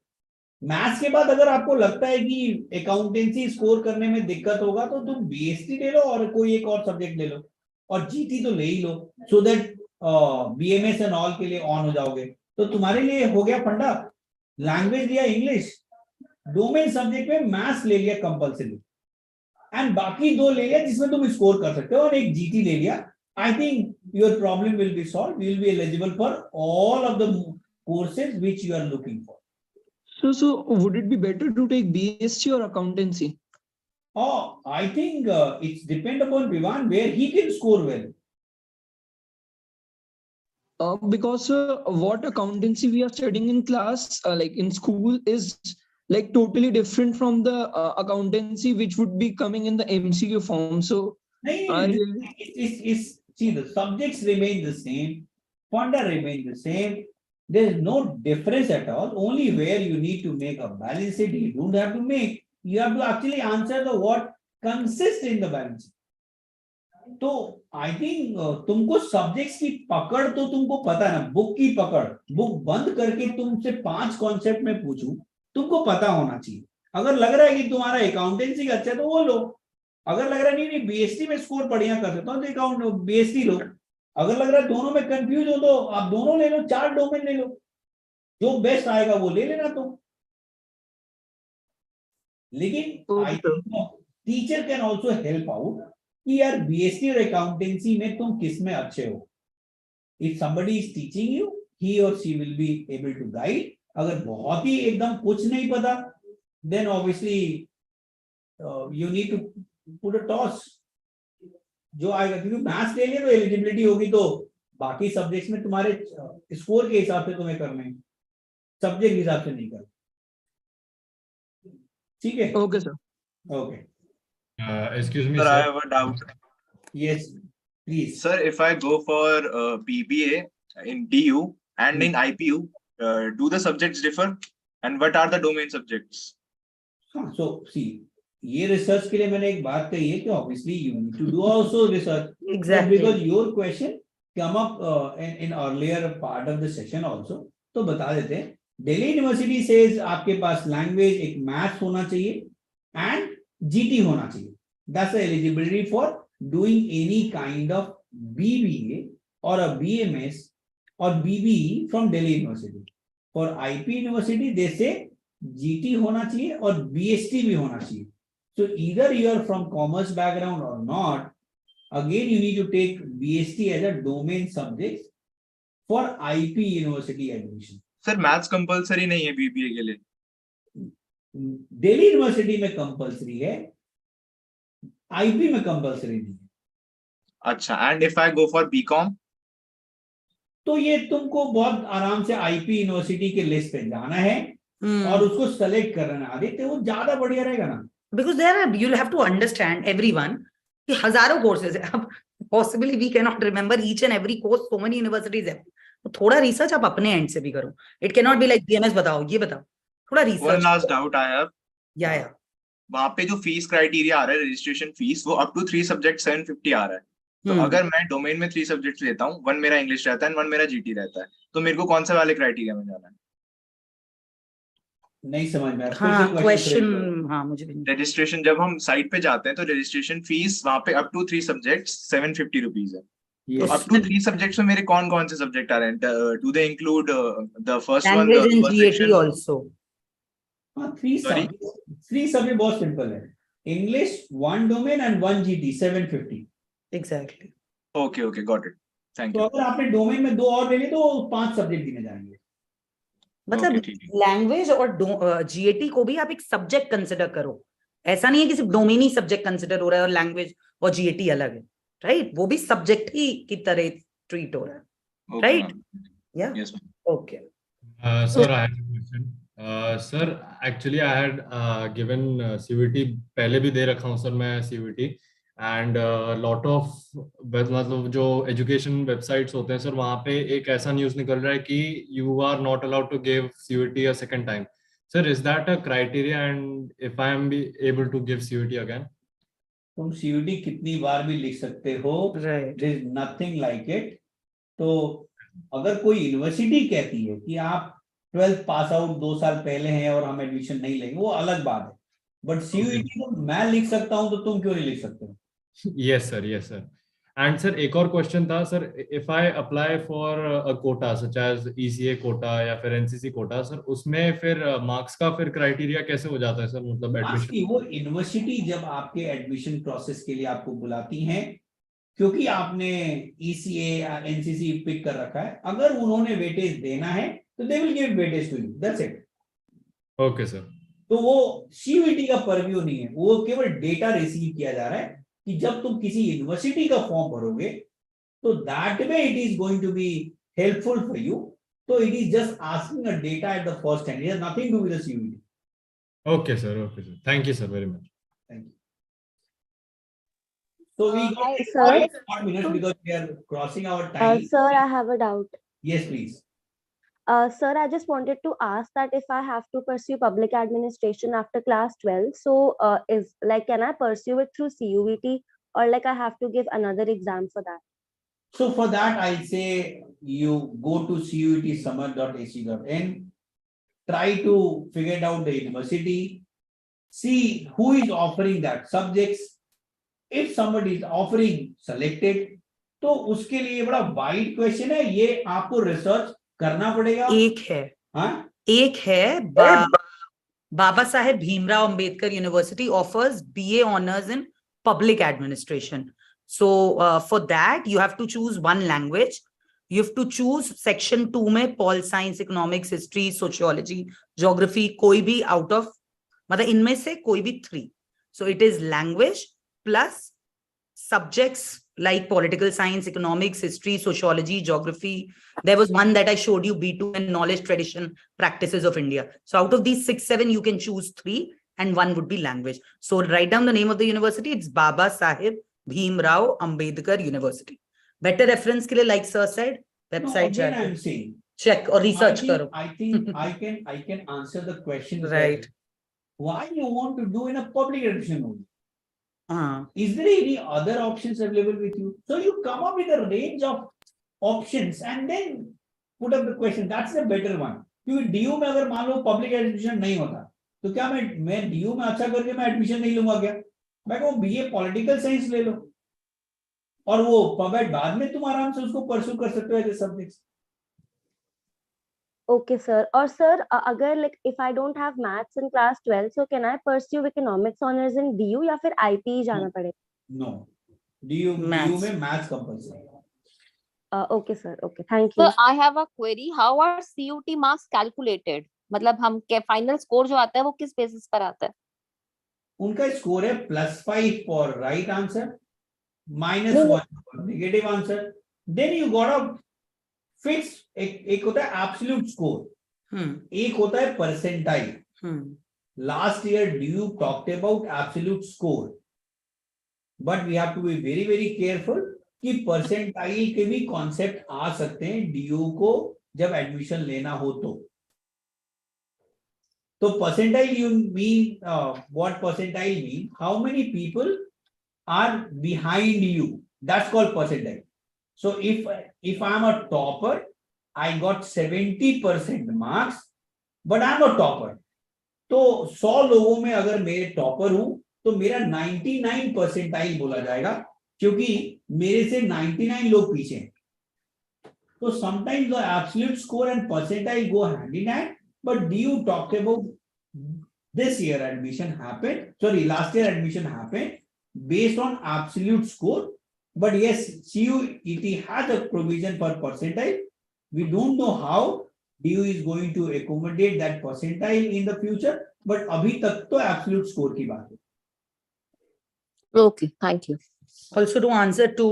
मैथ्स के बाद अगर आपको लगता है कि अकाउंटेंसी स्कोर करने में दिक्कत होगा तो तुम BST ले लो और कोई एक और सब्जेक्ट ले लो और GT तो ले ही लो, so that BMS and all के लिए ऑन हो जाओगे. तो तुम्हारे लिए हो गया फंडा. लैंग्वेज लिया इंग्लिश, डोमेन सब्जेक्ट में मैथ्स ले लिया कंपल्सरी, एंड बाकी दो ले लिया जिसमें तुम स्कोर कर सकते हो, और एक GT ले लिया. I think your problem will be solved. You will be eligible for all of the courses which you are looking for. So would it be better to take BSc or accountancy? Oh, I think it's depend upon Vivan where he can score well. Because what accountancy we are studying in class, like in school, is like totally different from the accountancy which would be coming in the MCQ form. So see, the subjects remain the same, funda remain the same. There is no difference at all. Only where you need to make a balance sheet, you don't have to make. You have to actually answer the what consists in the balance sheet. तो I think तुमको subjects की पकड़ तो तुमको पता है ना, book की पकड़, बुक बंद करके तुमसे 5 कॉन्सेप्ट में पूछूं, तुमको पता होना चाहिए. अगर लग रहा है कि तुम्हारा अकाउंटेंसी का अच्छा है तो वो लो. अगर लग रहा है नहीं BST में स्कोर बढ़िया कर सकता हूं तो अकाउंट BST लो. अगर लग रहा है दोनों में कंफ्यूज हो तो आप दोनों ले लो, 4 डोमेन ले लो, जो बेस्ट आएगा वो ले लेना तुम. लेकिन I think teacher can also help out कि यार BST और अकाउंटेंसी में तुम किस में अच्छे हो. If somebody is teaching you, he or she will be able to guide. अगर बहुत ही एकदम कुछ नहीं पता, then obviously you need to put a toss. जो आएगा, क्योंकि मैथ्स ले लिए तो एलिजिबिलिटी होगी तो बाकी सब्जेक्ट्स में तुम्हारे स्कोर के हिसाब से तुम्हें करना है, सब्जेक्ट हिसाब से नहीं करना. ठीक है? Okay, sir. Okay. Excuse me, Sir, sir. I have a doubt. Yes, please. Sir, if I go for BBA in DU and in IPU, do the subjects differ? And what are the domain subjects? So, see, ये research के लिए मैंने एक बात कही है कि obviously you need to do also research. Exactly. Because your question come up in earlier part of the session also. तो बता देते हैं. Delhi University says आपके पास language एक maths होना चाहिए and GT होना चाहिए. That's the eligibility for doing any kind of BBA or a BMS or BBE from Delhi University. For IP University, they say GT होना चाहिए और BST भी होना चाहिए. So either you are from commerce background or not, again you need to take BST as a domain subject for IP University admission. Sir maths compulsory नहीं है BBA के लिए? दिल्ली यूनिवर्सिटी में कंपलसरी है, आईपी में कंपलसरी नहीं है. अच्छा, and if I go for BCom? तो ये तुमको बहुत आराम से आईपी यूनिवर्सिटी के लिस्ट पे जाना है और उसको सेलेक्ट करना आदित्य, वो ज्यादा बढ़िया रहेगा ना. Because there are, you'll have to understand everyone कि हजारों courses है. अब possibly we cannot remember each and every course, so many universities है. तो थोड़ा रिसर्च आप अपने एंड से भी करो. It cannot be like BMS बताओ, ये बताओ. थोड़ा research. One last doubt I have. या वहां पे जो फीस क्राइटेरिया आ रहा है, रजिस्ट्रेशन फीस, वो अप टू 3 सब्जेक्ट 750 आ रहा है. तो अगर मैं डोमेन में 3 सब्जेक्ट लेता हूँ, 1 मेरा इंग्लिश रहता है, 1 मेरा जीटी रहता है, तो मेरे को कौन सा वाले क्राइटेरिया में जाना है? नहीं समझ में. हाँ, क्वेश्चन. हाँ, मुझे भी. रजिस्ट्रेशन जब हम साइट पे जाते हैं तो रजिस्ट्रेशन फीस वहां पे अप टू 3 सब्जेक्ट 750 रुपीज है. तो अप टू 3 सब्जेक्ट्स में मेरे कौन कौन से सब्जेक्ट आ रहे हैं? Do they include the first one, the first section also? हाँ, 3 सब्जेक्ट बहुत सिंपल है. English 1 domain and 1 GT 750. Exactly. Okay, got it. Thank तो यू. अगर आपने डोमेन में 2 और ले लिए तो 5 सब्जेक्ट गिने जाएंगे. मतलब लैंग्वेज और जीएटी को भी आप एक सब्जेक्ट कंसिडर करो. ऐसा नहीं है कि सिर्फ डोमेन ही सब्जेक्ट कंसिडर हो रहा है और लैंग्वेज और जीएटी अलग है, राइट? वो भी सब्जेक्ट ही की तरह ट्रीट हो रहा है, राइट? या okay. Sir, I have a question. Sir, actually I had given CUET, पहले भी दे रखा हूँ सर मैं CUET, एंड लॉट ऑफ मतलब जो एजुकेशन वेबसाइट्स होते हैं सर, वहाँ पे एक ऐसा न्यूज़ निकल रहा है कि you are not allowed to give CUET a second time. Sir, is that a criteria, and if I am be able to give CUET again? तुम CUET कितनी बार भी लिख सकते हो, there is nothing like it. तो अगर कोई यूनिवर्सिटी कहती है कि आप 12th पास आउट 2 साल पहले हैं और हम एडमिशन नहीं लेंगे, वो अलग बात है. बट CUET को मैं लिख सकता हूं तो तुम क्यों नहीं लिख सकते हो? Yes sir, yes sir. And sir, एक और क्वेश्चन था sir, if I apply for a quota such as ECA quota या फिर NCC quota सर, उसमें फिर मार्क्स का फिर क्राइटेरिया कैसे हो जाता है सर? मतलब एडमिशन, वो यूनिवर्सिटी जब आपके एडमिशन प्रोसेस के लिए आपको बुलाती हैं, क्योंकि आपने ECA या NCC पिक कर रखा है, अगर उन्होंने वेटेज देना है तो they will give weightage to you, that's it. Okay sir. तो वो CUET का परव्यू नहीं है, वो केवल डेटा रिसीव किया जा रहा है कि जब तुम किसी यूनिवर्सिटी का फॉर्म भरोगे तो that way it is going to be helpful for you. तो it is just asking a data at the first hand, it has nothing to do with the CUET. Okay sir, thank you sir very much. Thank you. So we got sir, 5 minutes because we are crossing our time. sir, I have a doubt. Yes, please. Sir, I just wanted to ask that if I have to pursue public administration after class 12, so is like, can I pursue it through CUET, or like I have to give another exam for that? So for that, I'll say you go to cuetsummer.ac.in, try to figure out the university, see who is offering that subjects. If somebody is offering selected, तो उसके लिए बड़ा wide question है, ये आपको research करना पड़ेगा. एक है Baba Saheb Bhimrao Ambedkar university offers BA honors in public administration. So for that you have to choose one language. You have to choose section 2 में pol science, economics, history, sociology, geography, कोई भी out of, मतलब इनमें से कोई भी 3. So it is language plus subjects like political science, economics, history, sociology, geography. There was one that I showed you, B2, and knowledge, tradition, practices of India. So out of these 6, 7, you can choose 3 and 1 would be language. So write down the name of the university. It's Baba Saheb Bhimrao Ambedkar University. Better reference ke liye, like sir said, website no, I'm saying, check or research karo. I think I can answer the question. Right. Better. Why you want to do in a public education only? Is there any other options available with you? So you come up with a range of options and then put up the question. That's the better one. क्योंकि DU में अगर मान लो public admission नहीं होता तो क्या मैं DU में अच्छा करके मैं एडमिशन नहीं लूंगा क्या? मैं कहूँ BA पॉलिटिकल साइंस ले लो, और वो पबेट बाद में तुम आराम से उसको परस्यू कर सकते हो as a subject. Okay, sir. Or sir, अगर like if I don't have maths in class 12, so can I pursue economics honors in DU या फिर IP ही जाना पड़ेगा? No. DU Maths. में maths compulsory. Okay, sir. Okay, thank So you. I have a query. How are CUT marks calculated? मतलब हम के final score जो आता है वो किस बेसिस पर आता है? उनका स्कोर है +5 for right answer, -1 for negative answer. Then you got a fix, एक होता है एब्सोल्यूट स्कोर, एक होता है percentile. Last year DU talked about absolute score, but we have to be very very careful कि परसेंटाइल के भी कॉन्सेप्ट आ सकते हैं DU को जब एडमिशन लेना हो तो. So percentile, you mean what percentile mean? How many people are behind you? That's called percentile. So if I'm a topper, I got 70% marks, but I'm a topper. तो 100 लोगों में अगर मेरे टॉपर हूं तो मेरा 99 परसेंटाइल बोला जाएगा, क्योंकि मेरे से 99 लोग पीछे हैं. तो sometimes the absolute score and percentile go hand in hand. But DU talked about this year admission happened, sorry, last year admission happened based on absolute score. But yes, CUET has a provision for percentile. We don't know how DU is going to accommodate that percentile in the future, but abhi tak to absolute score ki baat hai. Okay, thank you. Also to answer to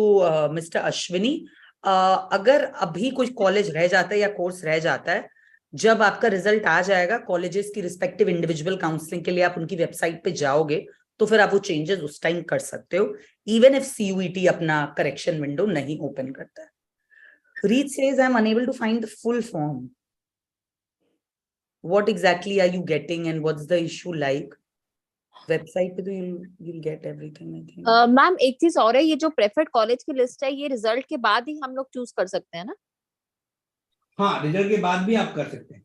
Mr. Ashwini, अगर अभी कुछ college रह जाता है या course रह जाता है, जब आपका रिजल्ट आ जाएगा कॉलेजेस की रिस्पेक्टिव इंडिविजुअल काउंसलिंग के लिए आप उनकी वेबसाइट पे जाओगे तो फिर आप वो चेंजेस उस टाइम कर सकते हो, इवन इफ CUET अपना करेक्शन विंडो नहीं ओपन करता है. Reed says I am unable to find the full form. What exactly are you getting and what's the issue like? Website पे तो you'll get everything I think. Ma'am एक चीज और है, ये जो प्रेफर्ड कॉलेज की लिस्ट है ये रिजल्ट के बाद ही हम लोग चूज कर सकते हैं ना? हाँ, रिजल्ट के बाद भी आप कर सकते हैं,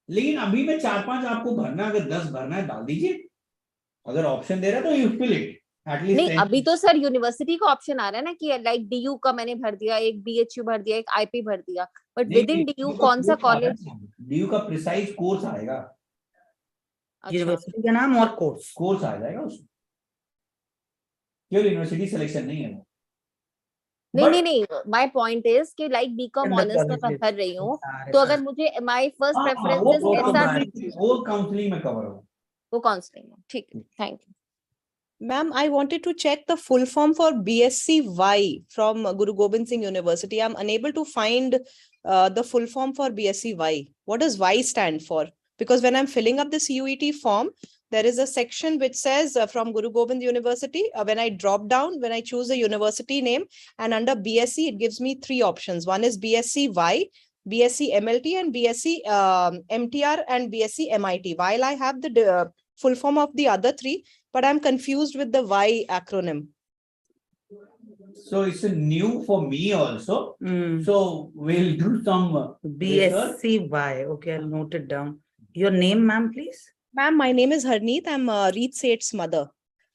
लेकिन अभी में 4-5 आपको भरना, अगर 10 भरना है डाल दीजिए, अगर ऑप्शन दे रहा है तो यू फिल इट एटलीस्ट. नहीं, अभी तो सर यूनिवर्सिटी का ऑप्शन आ रहा है ना कि लाइक DU का मैंने भर दिया, एक BHU भर दिया, एक IP भर दिया, बट विद इन DU कौन सा कॉलेज? DU का प्रिसाइज कोर्स आएगा, यूनिवर्सिटी का नाम और कोर्स आ जाएगा उसमें, केवल यूनिवर्सिटी सिलेक्शन नहीं है. नहीं, माय पॉइंट इज कि लाइक बीकॉम ऑनर्स में मैं भर रही हूँ, तो अगर मुझे my first preference is SR, वो काउंसलिंग में कवर होगा, वो काउंसलिंग में. ठीक है, thank you. Ma'am, I wanted to check the full form for BSc Y from Guru Gobind Singh University. I'm unable to find the full form for BSc Y. What does Y stand for? Because when I'm filling up the CUET form, there is a section which says from Guru Gobind University. When I drop down, when I choose the university name, and under BSc, it gives me 3 options. One is BSc Y, BSc MLT, and BSc MTR and BSc MIT. While I have the full form of the other 3, but I'm confused with the Y acronym. So it's new for me also. So we'll do some BSc Y. Okay, I'll note it down. Your name, ma'am, please? Ma'am, my name is Harneet. I'm Reed Seth's mother.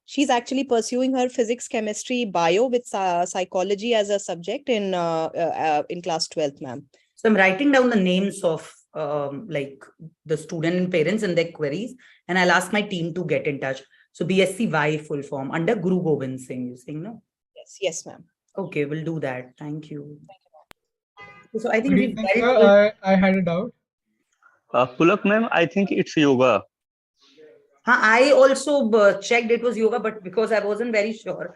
She's actually pursuing her physics, chemistry, bio with psychology as a subject in class 12th, ma'am. So I'm writing down the names of like the student and parents and their queries, and I'll ask my team to get in touch. So BSc Y full form under Guru Gobind Singh, you're saying, no? Yes, ma'am. Okay, we'll do that. Thank you. So I think Good we've evening, dealt sir. with... I had a doubt. Pulak ma'am, I think it's yoga. I also checked it was yoga, but because I wasn't very sure,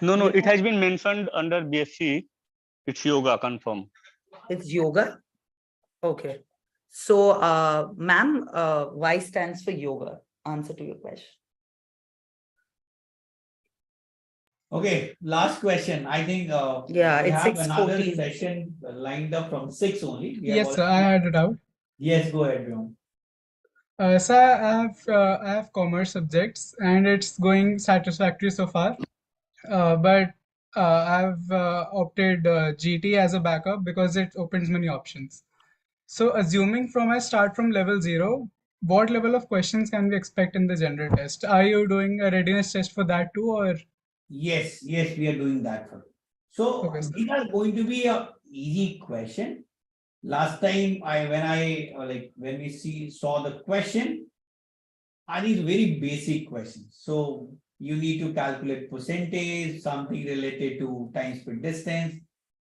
No, it has been mentioned under BSc. It's yoga, confirm. It's yoga? Okay. So, ma'am, Y stands for yoga. Answer to your question. Okay, last question. I think yeah, we it's have another 6:14. session lined up from 6 only. Yes, sir. I had a doubt. Yes, go ahead, Vyom. Sir, I have commerce subjects and it's going satisfactory so far. But I've opted GT as a backup because it opens many options. So assuming I start from level 0, what level of questions can we expect in the general test? Are you doing a readiness test for that too, or? Yes, we are doing that for you. So Okay, sir. these are going to be a easy question. Last time when we saw the question, are these very basic questions. So you need to calculate percentage, something related to time speed distance,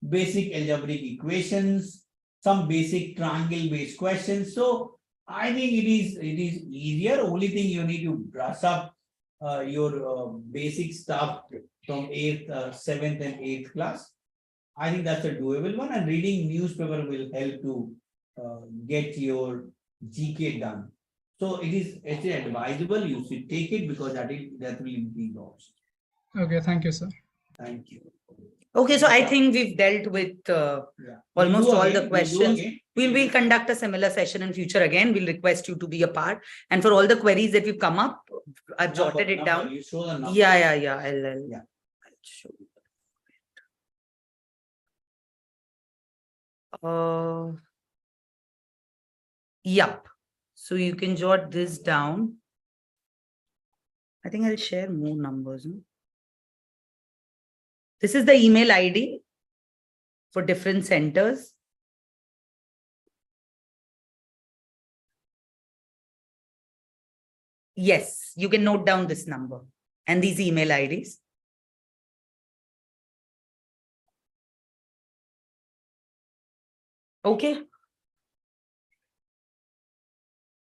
basic algebraic equations, some basic triangle based questions. So I think it is easier. Only thing you need to brush up your basic stuff from 8th, 7th and 8th class. I think that's a doable one, and reading newspaper will help to get your GK done. So it's advisable you should take it because that will increase also. Okay, thank you, sir. Thank you. Okay, so I think we've dealt with almost all the questions. We'll conduct a similar session in future again. We'll request you to be a part. And for all the queries that we've come up, I've jotted it down. You show the number. Yeah. I'll show you. Yup. So you can jot this down. I think I'll share more numbers. No? This is the email ID for different centers. Yes, you can note down this number and these email IDs. Okay.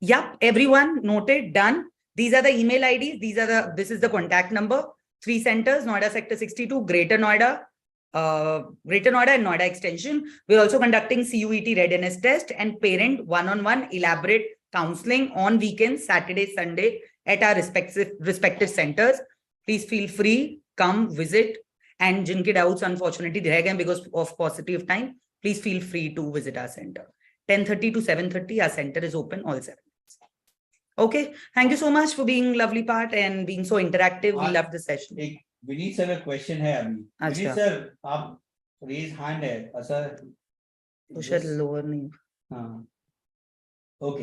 Yup, everyone noted, done. These are the email IDs. This is the contact number. 3 centers, Noida Sector 62, Greater Noida and Noida Extension. We're also conducting CUET readiness test and parent one-on-one elaborate counseling on weekends, Saturday, Sunday at our respective centers. Please feel free, come visit, and jinke doubts unfortunately reh gaye because of paucity of time. Please feel free to visit our center. 10:30 to 7:30, our center is open all 7 days. Okay, thank you so much for being lovely part and being so interactive. We love the session. Vineet sir, a question है अभी. Vineet sir, आप raise hand है. Sir, तो शायद lower नहीं. हाँ.